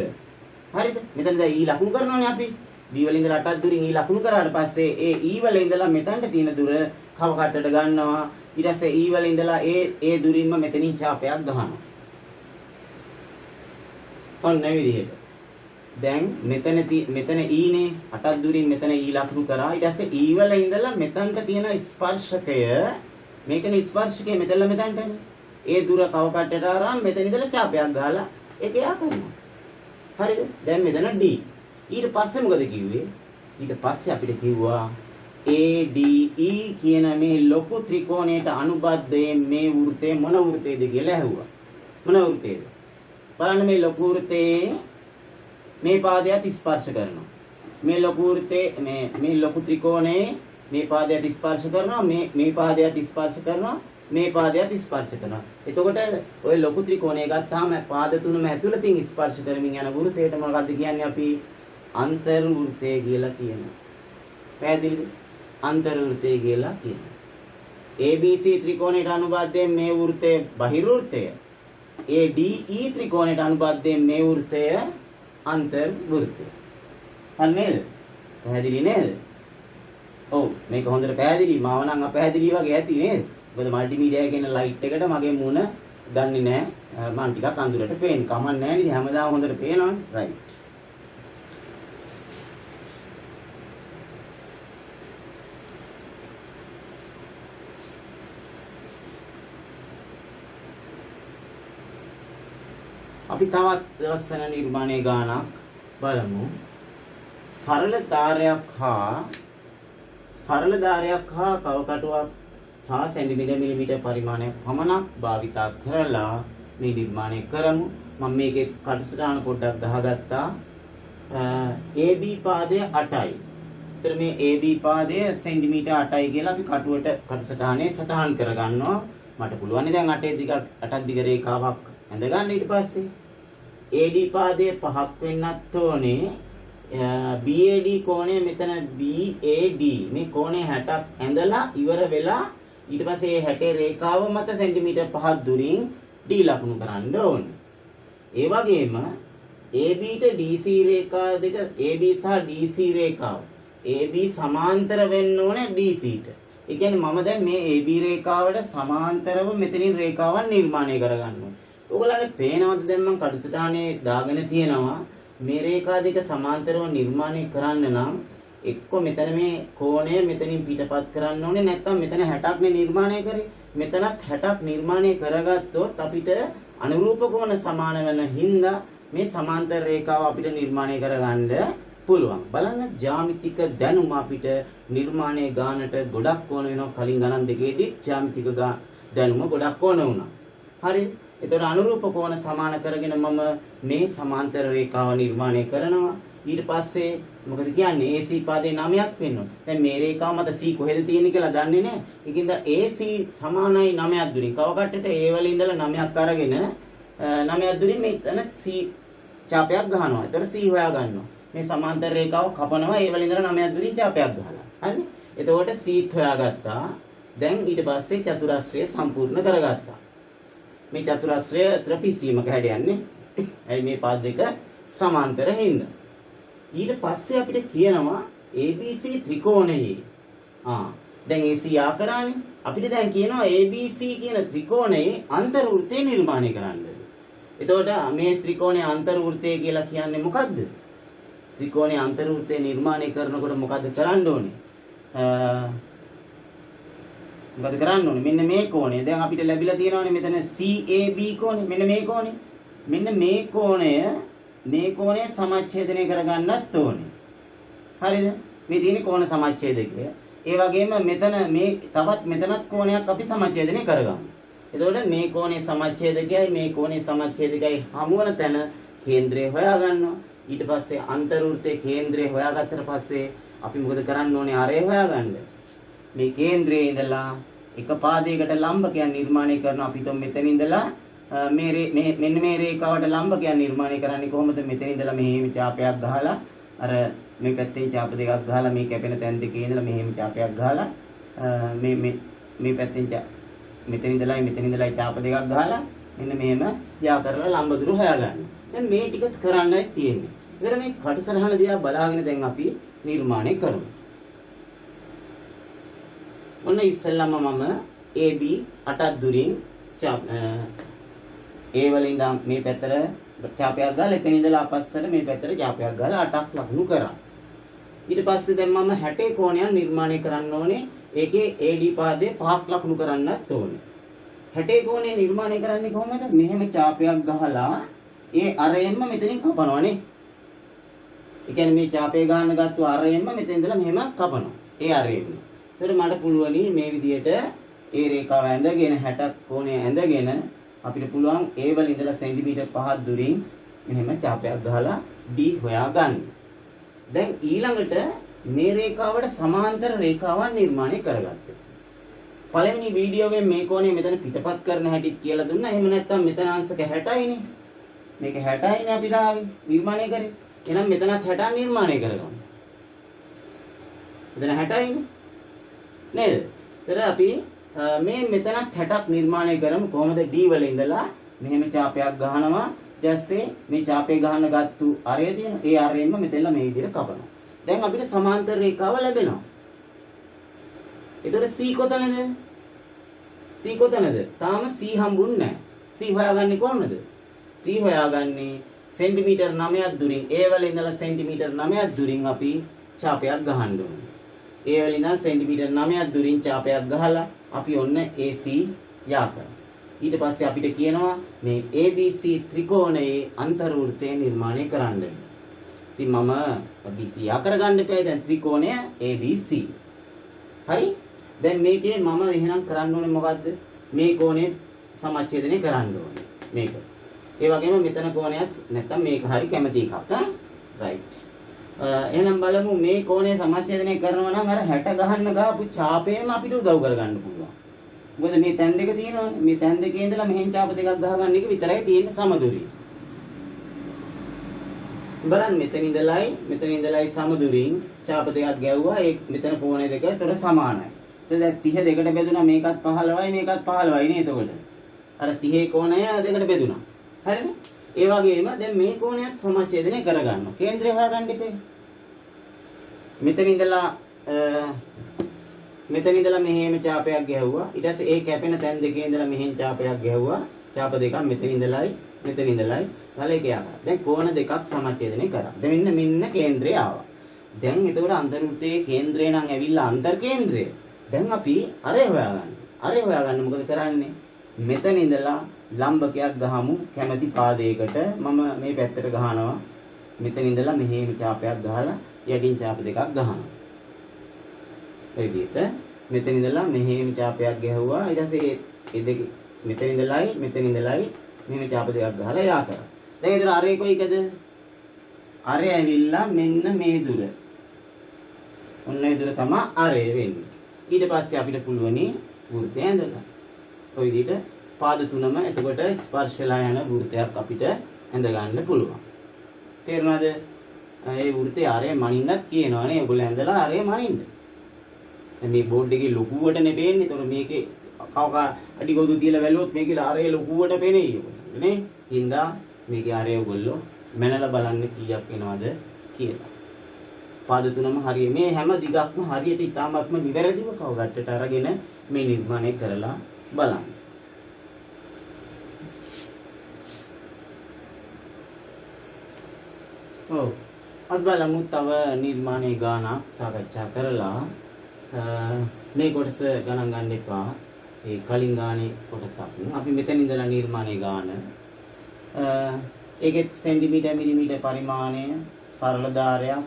හරිද? මෙතන දැන් E ලකුණු කරනවානේ අපි. B වල ඉඳලා 8ක් දුරින් E ලකුණු කරාට පස්සේ ඒ E වල ඉඳලා මෙතනට තියෙන දුර කව කට්ටට ගන්නවා. ඊට පස්සේ E වල ඉඳලා ඒ දුරින්ම මෙතනින් ඡාපයක් ගහනවා. ඔන්න විදිහට. දැන් මෙතන E නේ 8ක් දුරින් මෙතන E ලකුණු කරා. ඊට පස්සේ E වල ඉඳලා මෙතනට තියෙන ස්පර්ශකය මේකනේ ස්පර්ශකය මෙතන මෙතනටනේ. ඒ දුර කව කට්ටට ආරම් මෙතන ඉඳලා ඡාපයක් ගහලා ඒක යා කරනවා. හරිද? දැන් මෙතන D. ඊට පස්සේ මොකද කිව්වේ? ඊට පස්සේ අපිට කිව්වා ADE කියන මේ ලොකු ත්‍රිකෝණයට අනුබද්ධයෙන් මේ වෘත්තය මොන වෘත්තයේද කියලා ඇහුවා. මොන වෘත්තයේද? බලන්න මේ ලොකු වෘත්තයේ මේ පාදයට ස්පර්ශ කරනවා. මේ ලොකු වෘත්තයේ මේ ලොකු ත්‍රිකෝණයේ මේ පාදයට ස්පර්ශ කරනවා, මේ පාදයට ස්පර්ශ කරනවා, මේ පාදයට ස්පර්ශ කරනවා. එතකොට ඔය ලොකු ත්‍රිකෝණය ගත්තාම පාද තුනම ඇතුළතින් ස්පර්ශ කරමින් යන වෘත්තයට මොකක්ද කියන්නේ අපි? අන්තර් වෘත්තය කියලා කියනවා. පැහැදිලිද? අන්තර් වෘත්තය කියලා කියනවා. ABC ත්‍රිකෝණයට අනුබද්ධයෙන් මේ වෘත්තය බහිර් වෘත්තය. ADE ත්‍රිකෝණයට අනුබද්ධයෙන් මේ වෘත්තය අන්තර් වෘත්තය. හරි නේද? පැහැදිලි නේද? ඔව් මේක හොඳට පැහැදිලි. මාව නම් අපැහැදිලි වගේ ඇති නේද? මොකද මල්ටිමීඩියා කියන ලයිට් එකට මගේ මුණ ගන්නේ නැහැ. මම ටිකක් අඳුරට පේන්න කමක් නැහැ නේද? හැමදාම හොඳට පේනවනේ. රයිට්. අපි තවත් ලස්සන නිර්මාණයේ ගානක් බලමු. සරල ධාරයක් හා කවකටුවක් හා සෙන්ටිමීටර් මිලිමීටර් පරිමාණයක් පමණක් භාවිතා කරලා මේ නිර්මාණය කරමු. මම මේකේ කටසටහන පොඩ්ඩක් ගහගත්තා. AB පාදය 8යි. ඒතර මේ AB පාදය සෙන්ටිමීටර් 8යි කියලා අපි කටුවට කටසටහනේ සටහන් කරගන්නවා. මට පුළුවන් දැන් 8ක් දිග රේඛාවක් ඇඳ ගන්න. ඊට පස්සේ AD පාදයේ 5ක් වෙන්නත් ඕනේ. BAD කෝණය මෙතන BAD මේ කෝණය 60ක් ඇඳලා ඉවර වෙලා ඊට පස්සේ මේ 60 රේඛාව මත සෙන්ටිමීටර් 5ක් දුරින් D ලකුණු කරන්න ඕනේ. ඒ වගේම AB ට DC රේඛා දෙක AB සහ DC රේඛාව AB සමාන්තර වෙන්න ඕනේ DC ට. ඒ කියන්නේ මම දැන් මේ AB රේඛාවට සමාන්තරව මෙතනින් රේඛාවක් නිර්මාණය කරගන්නවා. ඔයගොල්ලන්ට පේනවද දැන් මම කටසටහනේ දාගෙන තියෙනවා මේ රේඛා දෙක සමාන්තරව නිර්මාණය කරන්න නම් එක්ක මෙතන මේ කෝණය මෙතනින් පිටපත් කරන්න ඕනේ නැත්නම් මෙතන 60ක් නේ නිර්මාණය කරේ මෙතනත් 60ක් නිර්මාණය කරගත්තොත් අපිට අනුරූප කෝණ සමාන වෙන හින්දා මේ සමාන්තර රේඛාව අපිට නිර්මාණය කරගන්න පුළුවන්. බලන්න ජ්‍යාමිතික දැනුම අපිට නිර්මාණයේ ගානට ගොඩක් ඕන වෙනවා. කලින් ගණන් දෙකේදී ජ්‍යාමිතික දැනුම ගොඩක් ඕන වුණා. හරි. ඒතකොට අනුරූප කෝණ සමාන කරගෙන මම මේ සමාන්තර රේඛාව නිර්මාණය කරනවා. ඊට පස්සේ මොකද කියන්නේ? AC පාදේ 9ක් වෙනවා. දැන් මේ රේඛාව මත C කොහෙද තියෙන්නේ කියලා දන්නේ නැහැ. ඒකින්ද AC සමානයි 9ක් දුරින්. කව කට්ටට A වල ඉඳලා 9ක් අරගෙන 9ක් දුරින් මෙතන C ඡාපයක් ගහනවා. ඒතර C හොයා ගන්නවා. මේ සමාන්තර රේඛාව කපනවා. A වල ඉඳලා 9ක් දුරින් ඡාපයක් ගහලා. හරි? එතකොට C හොයාගත්තා. දැන් ඊට පස්සේ චතුරස්‍රය සම්පූර්ණ කරගත්තා. මේ චතුරස්‍රය ත්‍රිපිසීමක හැඩයන්නේ. ඇයි මේ පාද දෙක සමාන්තර හින්දා. ඊට පස්සේ අපිට කියනවා ABC ත්‍රිකෝණයේ. දැන් AC ආකාරානේ. අපිට දැන් කියනවා ABC කියන ත්‍රිකෝණයේ අන්තර්වෘත්තය නිර්මාණය කරන්න. එතකොට මේ ත්‍රිකෝණයේ අන්තර්වෘත්තය කියලා කියන්නේ මොකද්ද? ත්‍රිකෝණයේ අන්තර්වෘත්තය නිර්මාණය කරනකොට මොකද්ද කරන්න ඕනේ? මොකද කරන්න ඕනේ? මෙන්න මේ කෝණය. දැන් අපිට ලැබිලා තියෙනවානේ මෙතන CAB කෝණය. මෙන්න මේ කෝණය. මෙන්න මේ කෝණය සමච්ඡේදනය කරගන්නත් ඕනේ. හරිද? මේ තියෙන කෝණ සමච්ඡේදකය. ඒ වගේම මෙතන මේ තවත් මෙතනත් කෝණයක් අපි සමච්ඡේදනය කරගමු. එතකොට මේ කෝණේ සමච්ඡේදකයයි මේ කෝණේ සමච්ඡේදකයයි හමු වන තැන කේන්ද්‍රය හොයාගන්නවා. ඊට පස්සේ අන්තර්වෘත්තයේ කේන්ද්‍රය හොයාගත්තට පස්සේ අපි මොකද කරන්න ඕනේ? අරය හොයාගන්න. මේ කේන්ද්‍රයේ ඉඳලා එක පාදයකට ලම්බකයන් නිර්මාණය කරන අපි તો මෙතන ඉඳලා මෙන්න මේ රේඛාවට ලම්බකයන් නිර්මාණය කරන්නේ කොහොමද? මෙතන ඉඳලා මෙහෙම ඡාපයක් ගහලා අර මේ පැත්තේ ඡාප දෙකක් ගහලා මේ කැපෙන තැන් දෙකේ ඉඳලා මෙහෙම ඡාපයක් ගහලා මේ පැත්තෙන් මෙතන ඉඳලා ඡාප දෙකක් ගහලා මෙන්න මෙහෙම යා කරලා ලම්බදුරු හොයාගන්න. දැන් මේ ටික කරන්නයි තියෙන්නේ. ඉතින් මේ කටසරහන දිහා බලාගෙන දැන් අපි නිර්මාණය කරමු. ඔන්න ඉස්සෙල්ලාම මම AB 8ක් දුරින් A වල ඉඳන් මේ පැත්තට ඡාපයක් ගාලා එතන ඉඳලා අපස්සට මේ පැත්තට ඡාපයක් ගාලා 8ක් ලකුණු කරා. ඊට පස්සේ දැන් මම 60 කෝණයක් නිර්මාණය කරන්න ඕනේ. ඒකේ AD පාදයේ 5ක් ලකුණු කරන්නත් ඕනේ. 60 කෝණය නිර්මාණය කරන්නේ කොහොමද? මෙහෙම ඡාපයක් ගහලා ඒ අරයෙන්ම මෙතනින් කපනවානේ. ඒ කියන්නේ මේ ඡාපය ගන්න ගත්ත අරයෙන්ම මෙතන ඉඳලා මෙහෙම කපනවා. ඒ අරයෙන්ම. ඒතර මට පුළුවනි මේ විදිහට ඒ රේඛාව ඇඳගෙන 60ක් කෝණය ඇඳගෙන අපිට පුළුවන් A වල ඉඳලා සෙන්ටිමීටර් 5ක් දුරින් මෙහෙම ඡාපයක් ගහලා D හොයා ගන්න. දැන් ඊළඟට මේ රේඛාවට සමාන්තර රේඛාවක් නිර්මාණය කරගත්තා. පළවෙනි වීඩියෝවෙන් මේ කෝණය මෙතන පිටපත් කරන හැටි කියලා දුන්නා. එහෙම නැත්නම් මෙතන අංශක 60යිනේ. මේක 60යිනේ අපිට ආවේ නිර්මාණය කරේ. එහෙනම් මෙතනත් 60ක් නිර්මාණය කරගමු. මෙතන 60යිනේ. නේද? ඒතර අපි මේ මෙතනත් 60ක් නිර්මාණය කරමු. කොහොමද? D වල ඉඳලා මෙහෙම ඡාපයක් ගහනවා. ඊට පස්සේ මේ ඡාපේ ගහන්න ගත්තු අරය තියෙන ඒ අරයෙන්ම මෙතෙන්ලා මේ විදිහට කපනවා. දැන් අපිට සමාන්තර රේඛාව ලැබෙනවා. එතකොට C කොතනද? C කොතනද? තාම C හම්බුන්නේ නැහැ. C හොයාගන්නේ කොහොමද? C හොයාගන්නේ සෙන්ටිමීටර් 9ක් දුරින් A වල ඉඳලා සෙන්ටිමීටර් 9ක් දුරින් අපි ඡාපයක් ගහන්න ඕනේ. A වල ඉඳන් සෙන්ටිමීටර් 9ක් දුරින් ඡාපයක් ගහලා අපි ඔන්න AC යා කරා. ඊට පස්සේ අපිට කියනවා මේ ABC ත්‍රිකෝණයේ අන්තර්වෘත්තය නිර්මාණය කරන්න. ඉතින් මම ABC යා කරගන්න එපා. දැන් ත්‍රිකෝණය ABC. හරි? දැන් මේකේ මම එහෙනම් කරන්න ඕනේ මොකද්ද? මේ කෝණය සමච්ඡේදනය කරන්න ඕනේ. මේක. ඒ වගේම මෙතන කෝණයක් නැත්තම් මේක හරි කැමති එකක්. රයිට්. එහෙනම් බලමු මේ කෝණය සමච්ඡේදනය කරනවා නම් අර 60 ගහන්න ගාපු ඡාපයම අපිට උදව් කරගන්න පුළුවන්. මොකද මේ තැන් දෙක තියෙනවානේ. මේ තැන් දෙකේ ඉඳලා මෙහෙන් ඡාප දෙකක් ගහගන්න එක විතරයි තියෙන්නේ සමදුරිය. බලන්න මෙතන ඉඳලායි සමදුරින් ඡාප දෙකක් ගැව්වා. ඒ මෙතන කෝණය දෙක ඒතර සමානයි. එතකොට දැන් 30 දෙකට බෙදුණා. මේකත් 15යි මේකත් 15යි නේ. එතකොට අර 30 කෝණය දෙකට බෙදුණා. හරිද? ඒ වගේම දැන් මේ කෝණයත් සමච්ඡේදනය කරගන්නවා. කේන්ද්‍රය හොයාගන්න ඉපේ. මෙතන ඉඳලා මෙහෙම ඡාපයක් ගැහුවා. ඊට පස්සේ ඒ කැපෙන තැන් දෙකේ ඉඳලා මෙහෙන් ඡාපයක් ගැහුවා. ඡාප දෙකක් මෙතන ඉඳලායි ඵලයක යනවා. දැන් කෝණ දෙකක් සමච්ඡේදනය කරා. දැන් මෙන්න කේන්ද්‍රය ආවා. දැන් එතකොට අන්තර්වෘත්තයේ කේන්ද්‍රය නම් ඇවිල්ලා අන්තර් කේන්ද්‍රය. දැන් අපි අරය හොයාගන්න. අරය හොයාගන්න මොකද කරන්නේ? මෙතන ඉඳලා ලම්බකයක් ගහමු කැමැති පාදයකට. මම මේ පැත්තට ගහනවා. මෙතන ඉඳලා මෙහෙම ඡාපයක් ගහලා යටින් ඡාප දෙකක් ගහනවා. ඒ විදිහට මෙතන ඉඳලා මෙහෙම ඡාපයක් ගැහුවා. ඊට පස්සේ මේ දෙක මෙතන ඉඳලායි මෙහෙම චාප දෙකක් ගහලා යා කරා. දැන් ඒතර අරේ කොයිකද? අරේ ඇවිල්ලා මෙන්න මේ දුර. ඔන්න ඒ දුර තමයි අරේ වෙන්නේ. ඊට පස්සේ අපිට පුළුවනි වෘත්තය ඇඳගන්න. ඔය විදිහට පාද තුනම එතකොට ස්පර්ශ වෙලා යන වෘත්තයක් අපිට ඇඳ ගන්න පුළුවන්. තේරුණාද? ඒ වෘත්තේ ආරය මනින්නත් කියනවානේ. ඔයගොල්ලෝ ඇඳලා ආරය මනින්න. දැන් මේ බෝඩ් එකේ ලොකුවට නෙපෙන්නේ. ඒතකොට මේකේ කවක අඩි ගොඩු තියලා බැලුවොත් මේකේ ආරය ලොකුවට පේන්නේ ඔයගොල්ලෝ නේ. හින්දා මේකේ ආරය ඔයගොල්ලෝ මැනලා බලන්න කීයක් වෙනවද කියලා. පාද තුනම හරිය මේ හැම දිගක්ම හරියට ඉතාමත්ම නිවැරදිව කවගට්ටට අරගෙන මේ නිර්මාණය කරලා බලන්න. ඔව් අද බලමු තව නිර්මාණයේ ගානක් සාකච්ඡා කරලා මේ කොටස ගණන් ගන්න එපා. ඒ කලින් ගානේ කොටසක්. අපි මෙතන ඉඳලා නිර්මාණයේ ගාන ඒකෙත් සෙන්ටිමීටර් මිලිමීටර් පරිමාණය සරල ධාරයක්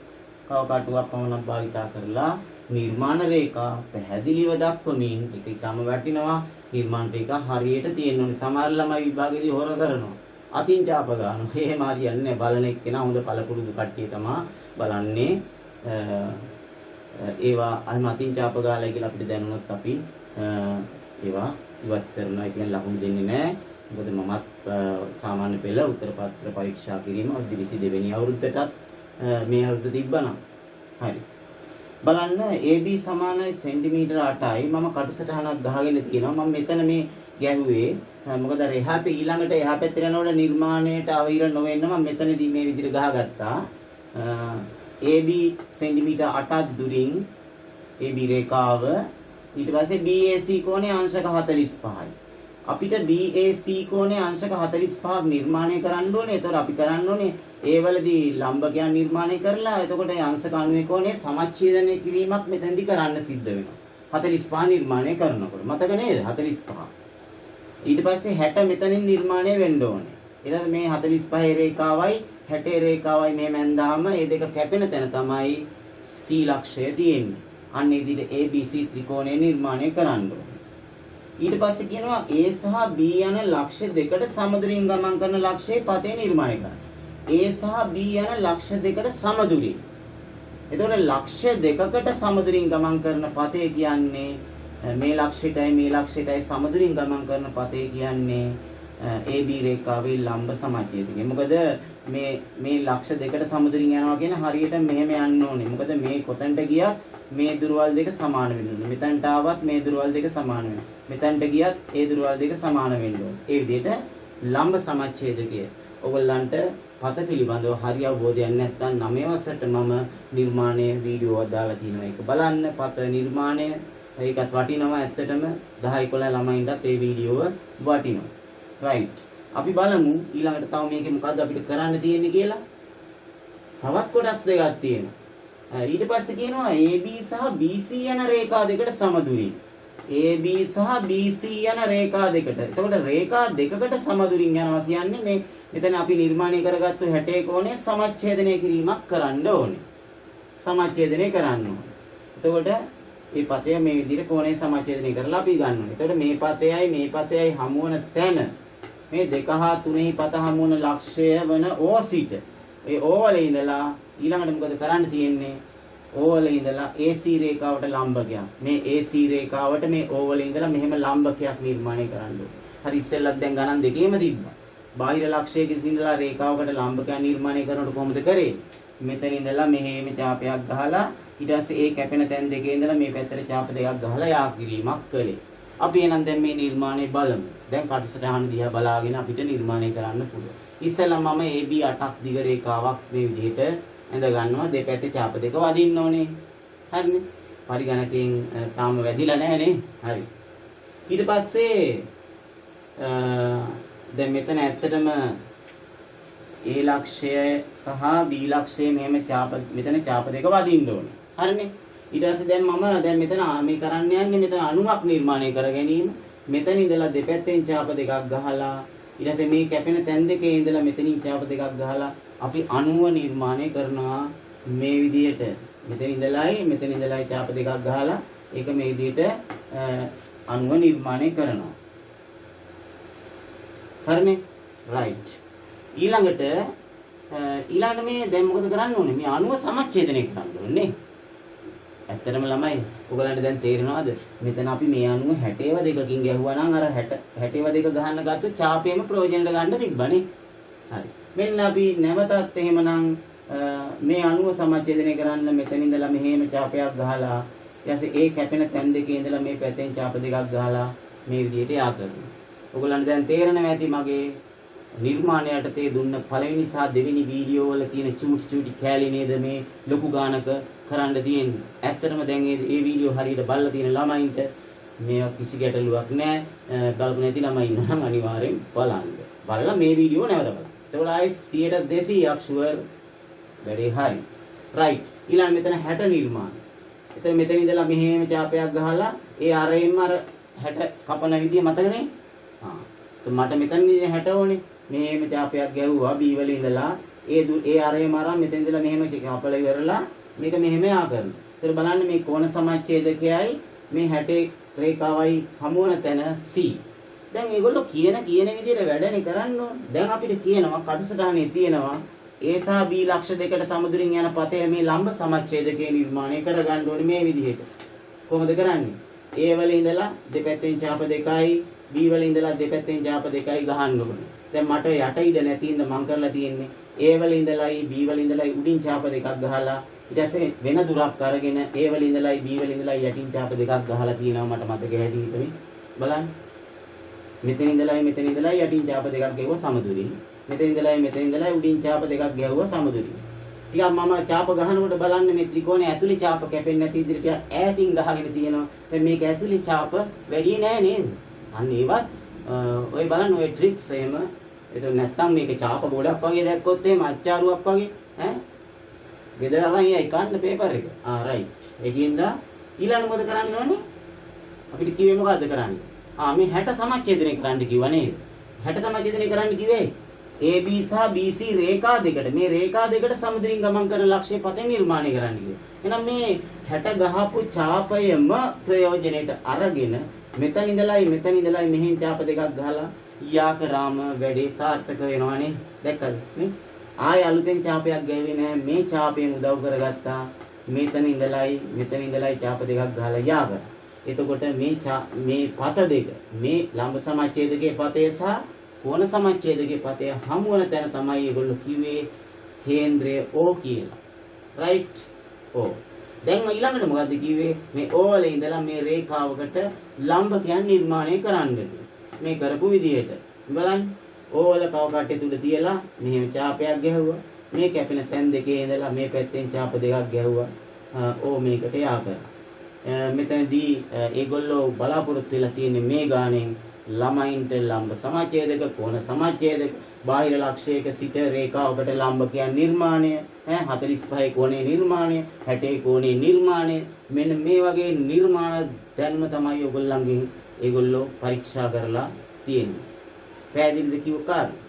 කවකටුවක් පමණක් භාවිතා කරලා නිර්මාණ රේඛා පැහැදිලිව දක්වමින් ඒක ඊටම වටිනවා. නිර්මාණ රේඛා හරියට තියෙන්න ඕනේ. සමහර ළමයි විභාගයේදී හොර කරනවා. අතින් චාප ගන්නවා. එහෙම හරියන්නේ නැහැ. බලන එක්කෙනා හොඳ පළපුරුදු කට්ටිය තමයි බලන්නේ. ඒවා අහිම අතින් චාප ගාලා කියලා අපිට දැනුනොත් අපි ඒවා ඉවත් කරනවා. ඒ කියන්නේ ලකුණු දෙන්නේ නැහැ. මොකද මමත් සාමාන්‍ය පෙළ උත්තර පත්‍ර පරීක්ෂා කිරීම 22 වෙනි අවුරුද්දටත් මේ අවුරුද්ද තිබ්බනම්. හරි. බලන්න AB සමානයි සෙන්ටිමීටර 8යි. මම කටසටහනක් ගහගෙන තියෙනවා. මම මෙතන මේ ගැහුවේ මොකද අර එහා පැත්තේ ඊළඟට එහා පැත්තට යනකොට නිර්මාණයට අවහිර නොවෙන්න මම මෙතනදී මේ විදිහට ගහගත්තා. AB සෙන්ටිමීටර 8ක් දුරින් AB රේඛාව ඊට පස්සේ BAC කෝණය අංශක 45යි. අපිට BAC කෝණය අංශක 45ක් නිර්මාණය කරන්න ඕනේ. ඒතකොට අපි කරන්න ඕනේ ඒ වලදී ලම්බකයන් නිර්මාණය කරලා එතකොට අංශක 90 කෝණය සමච්ඡේදනය කිරීමක් මෙතනදී කරන්න සිද්ධ වෙනවා. 45 නිර්මාණය කරනකොට මතක නේද? 45. ඊට පස්සේ 60 මෙතනින් නිර්මාණය වෙන්න ඕනේ. ඊළඟ මේ 45 රේඛාවයි 60 රේඛාවයි මේ මැන්දාම මේ දෙක කැපෙන තැන තමයි C ලක්ෂය තියෙන්නේ. අන්න ඒ විදිහට ABC ත්‍රිකෝණය නිර්මාණය කරන්න ඕනේ. ඊට පස්සේ කියනවා A සහ B යන ලක්ෂ දෙකට සමදුරින් ගමන් කරන ලක්ෂයේ පතේ නිර්මාණය කරන්න. A සහ B යන ලක්ෂ දෙකට සමදුරින්. එතකොට ලක්ෂ දෙකකට සමදුරින් ගමන් කරන පතේ කියන්නේ මේ ලක්ෂයටයි සමදුරින් ගමන් කරන පතේ කියන්නේ AB රේඛාවේ ලම්බ සමච්ඡේදකය. මොකද මේ ලක්ෂ දෙකට සමදුරින් යනවා කියන හරියට මෙහෙම යන්න ඕනේ. මොකද මේ කොතනට ගියත් මේ දුරවල් දෙක සමාන වෙන්න ඕනේ. මෙතනට ආවත් මේ දුරවල් දෙක සමාන වෙනවා. මෙතනට ගියත් ඒ දුරවල් දෙක සමාන වෙන්න ඕනේ. ඒ විදිහට ලම්බ සමච්ඡේදකය. ඔයගොල්ලන්ට පත පිළිබඳව හරි අවබෝධයක් නැත්නම් 9 වසරට මම නිර්මාණයේ වීඩියෝ දාලා තියෙනවා. ඒක බලන්න පත නිර්මාණය ඒකත් වටිනවා ඇත්තටම 10 11 ළමයින්ටත් ඒ වීඩියෝව වටිනවා. රයිට්. අපි බලමු ඊළඟට තව මේකේ මොකද්ද අපිට කරන්න තියෙන්නේ කියලා. තවත් කොටස් දෙකක් තියෙනවා. ඊට පස්සේ කියනවා AB සහ BC යන රේඛා දෙකට සමදුරින්. AB සහ BC යන රේඛා දෙකට. එතකොට රේඛා දෙකකට සමදුරින් යනවා කියන්නේ මේ මෙතන අපි නිර්මාණය කරගත්තු 60 කෝණය සමච්ඡේදනය කිරීමක් කරන්න ඕනේ. සමච්ඡේදනය කරන්න ඕනේ. එතකොට මේ පතය මේ විදිහට කෝණය සමච්ඡේදනය කරලා අපි ගන්නවා. එතකොට මේ පතයයි හමු වන තැන මේ 2 හා 3 පත හමු වන ලක්ෂය වන O සිට ඒ O වල ඉඳලා ඊළඟට මොකද කරන්න තියෙන්නේ? O වල ඉඳලා AC රේඛාවට ලම්බකයක්. මේ AC රේඛාවට මේ O වල ඉඳලා මෙහෙම ලම්බකයක් නිර්මාණය කරන්න ඕනේ. හරි ඉස්සෙල්ලත් දැන් ගණන් දෙකේම තිබ්බා. බාහිර ලක්ෂයක ඉඳලා රේඛාවකට ලම්බකයක් නිර්මාණය කරනකොට කොහොමද කරේ? මෙතන ඉඳලා මෙහෙම චාපයක් ගහලා ඊට පස්සේ ඒ කැපෙන තැන් දෙකේ ඉඳලා මේ පැත්තට චාප දෙකක් ගහලා යා කිරීමක් කළේ. අපි එහෙනම් දැන් මේ නිර්මාණය බලමු. දැන් කටසටහන දිහා බලාගෙන අපිට නිර්මාණය කරන්න පුළුවන්. ඉස්සෙල්ලා මම AB 8ක් දිග රේඛාවක් මේ විදිහට ඇඳ ගන්නවා. දෙපැත්තේ චාප දෙක වදින්න ඕනේ. හරිනේ. පරිගණකයෙන් තාම වැදිලා නැහැ නේ. හරි. ඊට පස්සේ දැන් මෙතන ඇත්තටම A ලක්ෂය සහ B ලක්ෂය මෙහෙම මෙතන චාප දෙක වදින්න ඕනේ. හරිනේ. ඊට පස්සේ දැන් මෙතන මේ කරන්න යන්නේ මෙතන අණුවක් නිර්මාණය කර ගැනීම. මෙතන ඉඳලා දෙපැත්තෙන් චාප දෙකක් ගහලා ඊට පස්සේ මේ කැපෙන තැන් දෙකේ ඉඳලා මෙතනින් චාප දෙකක් ගහලා අපි අණුව නිර්මාණය කරනවා මේ විදිහට. මෙතන ඉඳලායි චාප දෙකක් ගහලා ඒක මේ විදිහට අණුව නිර්මාණය කරනවා. හරිනේ. right ඊළඟට මේ දැන් මොකද කරන්න ඕනේ මේ අණුව සමච්ඡේදනය කරන්න ඕනේ ඇත්තටම ළමයි ඔයගලන්ට දැන් තේරෙනවද මෙතන අපි මේ අණුව 60 දෙකකින් ගැහුවා නම් අර 60 දෙක ගහන්න ගත්ත ඡාපයේම ප්‍රයෝජනෙට ගන්න තිබ්බනේ හරි මෙන්න අපි නැවතත් එහෙමනම් මේ අණුව සමච්ඡේදනය කරන්න මෙතන ඉඳලා මෙහෙම ඡාපයක් ගහලා ඊට පස්සේ ඒ කැපෙන තැන් දෙකේ ඉඳලා මේ පැත්තෙන් ඡාප දෙකක් ගහලා මේ විදිහට යා කරනවා ඔයගලන්ට දැන් තේරෙනවා ඇති මගේ නිර්මාණයට තේ දුන්න පළවෙනි සහ දෙවෙනි වීඩියෝ වල තියෙන චූටි කෑලි නේද මේ ලොකු ගානක කරන්න තියෙන්නේ. ඇත්තටම දැන් මේ වීඩියෝ හරියට බලලා තියෙන ළමයින්ට මේ කිසි ගැටලුවක් නැහැ. බලපු නැති ළමයි ඉන්නවා නම් අනිවාර්යෙන් බලන්න. බලලා මේ වීඩියෝ නැවත බලන්න. එතකොට ආයේ 100%ක් ෂුවර් වැඩේ හරි. රයිට්. ඊළඟ මෙතන 60 නිර්මාණ. එතන මෙතන ඉඳලා මෙහෙම ඡාපයක් ගහලා ඒ අරෙන්ම අර 60 කපන විදිය මතකනේ? මට මෙතන 60 ඕනේ. මෙහෙම ඡාපයක් ගැහුවා B වල ඉඳලා ඒ අරේම අරන් මෙතන ඉඳලා මෙහෙම කපලා ඉවරලා මේක මෙහෙම යා කරනවා. ඒතර බලන්න මේ කෝණ සමච්ඡේදකයයි මේ 60 රේඛාවයි හමු වන තැන C. දැන් මේගොල්ලෝ කියන විදිහට වැඩනේ කරන්න ඕන. දැන් අපිට කියනවා කටුසටහනේ තියෙනවා A සහ B ලක්ෂ දෙකට සමදුරින් යන පතේ මේ ලම්බ සමච්ඡේදකේ නිර්මාණය කරගන්න ඕනේ මේ විදිහට. කොහොමද කරන්නේ? A වල ඉඳලා දෙපැත්තෙන් ඡාප දෙකයි B වල ඉඳලා දෙපැත්තෙන් ඡාප දෙකයි ගහන්න ඕනේ. දැන් මට යට ඉඩ නැති ඉඳ මං කරලා තියෙන්නේ A වල ඉඳලායි B වල ඉඳලායි උඩින් ඡාප දෙකක් ගහලා ඊට පස්සේ වෙන දුරක් අරගෙන A වල ඉඳලායි B වල ඉඳලායි යටින් ඡාප දෙකක් ගහලා තියෙනවා මට මතක හැටියට බලන්න මෙතන ඉඳලායි යටින් ඡාප දෙකක් ගෙවුවා සමදුරින් මෙතන ඉඳලායි උඩින් ඡාප දෙකක් ගෙවුවා සමදුරින් ටිකක් මම ඡාප ගහනකොට බලන්න මේ ත්‍රිකෝණයේ ඇතුලේ ඡාප කැපෙන්නේ නැති විදිහට ඈතින් ගහගෙන තියෙනවා දැන් මේක ඇතුලේ ඡාප වැඩි නෑ නේද අන්න ඒවත් ඔය බලන්න ඔය ට්‍රික්ස් එහෙම ඒක නැත්තම් මේක ඡාප ගොඩක් වගේ දැක්කොත් එහෙම අච්චාරුවක් වගේ ඈ ගෙදර අරන් යයි කන්න පේපර් එක රයිට් ඒකින්ද ඊළඟ මොකද කරන්න ඕනේ අපිට කිව්වේ මොකද්ද කරන්නේ මේ 60 සමච්ඡේදනය කරන්න කිව්වා නේද 60 සමච්ඡේදනය කරන්න කිව්වේ AB සහ BC රේඛා දෙකට මේ රේඛා දෙකට සමදුරින් ගමන් කරන ලක්ෂ්‍ය පතේ නිර්මාණය කරන්න කිව්වා එහෙනම් මේ 60 ගහපු ඡාපයම ප්‍රයෝජනෙට අරගෙන මෙතන ඉඳලායි මෙහෙන් ඡාප දෙකක් ගහලා යා කරාම වැඩේ සාර්ථක වෙනවනේ දැක්කද නේ ආය අලුතෙන් ඡාපයක් ගෑවේ නැහැ මේ ඡාපයෙන් උදව් කරගත්තා මෙතන ඉඳලායි ඡාප දෙකක් ගහලා යා කරා එතකොට මේ පත දෙක මේ ලම්බ සමච්ඡේදකයේ පතය සහ කෝණ සමච්ඡේදකයේ පතය හමු වන තැන තමයි ඒගොල්ලෝ කිව්වේ කේන්ද්‍රය O කියලා රයිට් O දැන් ඊළඟට මොකද්ද කිව්වේ මේ O වල ඉඳලා මේ රේඛාවකට ලම්බකයන් නිර්මාණය කරන්න මේ කරපු විදිහට බලන්න O වල කව කට්ටේ තුඩ තියලා මෙහෙම ඡාපයක් ගැහුවා මේ කැපෙන තැන් දෙකේ ඉඳලා මේ පැත්තෙන් ඡාප දෙකක් ගැහුවා O මේකට යා කරා මෙතනදී ඒගොල්ලෝ බලාපොරොත්තු වෙලා තියෙන්නේ මේ ගානෙන් ළමයින්ට ලම්බ සමච්ඡේදක කෝණ සමච්ඡේදක බාහිර ලක්ෂයක සිට රේඛාවකට ලම්බකයන් නිර්මාණය 45 කෝණේ නිර්මාණය 60 කෝණේ නිර්මාණය මෙන්න මේ වගේ නිර්මාණ දැන්ම තමයි ඔයගොල්ලන්ගෙන් ඒගොල්ලෝ පරීක්ෂා කරලා තියෙන්නේ පැහැදිලිද කිව්ව කාරණා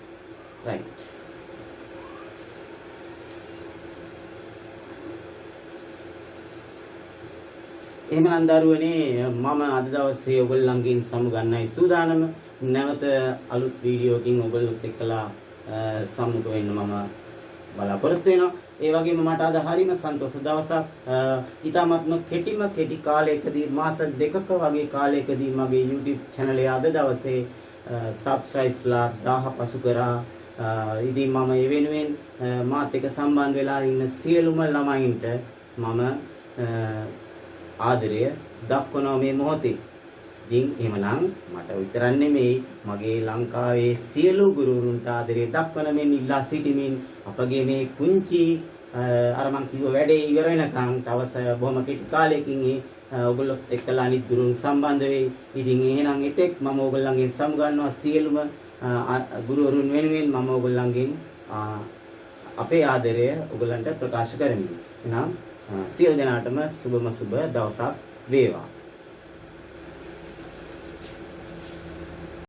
රයිට් එහෙමනම් දරුවනේ මම අද දවසේ ඔයගොල්ලන්ගෙන් සමුගන්නයි සූදානම නැවත අලුත් වීඩියෝකින් ඔයගොල්ලොත් එක්කලා සම්මුඛ වෙන්න මම බලාපොරොත්තු වෙනවා ඒ වගේම මට අද හරිම සන්තෝෂ දවසක් ඊටමත්ම කෙටි කාලයකදී මාස දෙකක වගේ කාලයකදී මගේ YouTube channel එක අද දවසේ subscribeලා 1000 පසු කරා ඉතින් මම ඒ වෙනුවෙන් මාත් එක්ක සම්බන්ධ වෙලා ඉන්න සියලුම ළමයින්ට මම ආදරය දක්වනවා මේ මොහොතේ. ඉතින් එහෙමනම් මට විතරක් නෙමෙයි මගේ ලංකාවේ සියලු ගුරුවරුන්ට ආදරය දක්වන මෙන් ඉල්ලා සිටිමින් අපගේ මේ කුංචි අර මං කිව්ව වැඩේ ඉවර වෙනකන් තවස බොහොම කෙටි කාලයකින් ඔයගොල්ලොත් එක්කලා අනිත් ගුරුවරුන් සම්බන්ධ වෙයි. ඉතින් එහෙනම් එතෙක් මම ඔයගොල්ලන්ගෙන් සමුගන්නවා සියලුම ගුරුවරුන් වෙනුවෙන් මම ඔයගොල්ලන්ගෙන් අපේ ආදරය ඔයගොල්ලන්ට ප්‍රකාශ කරමි. එහෙනම් සියලු දෙනාටම සුබ දවසක් වේවා.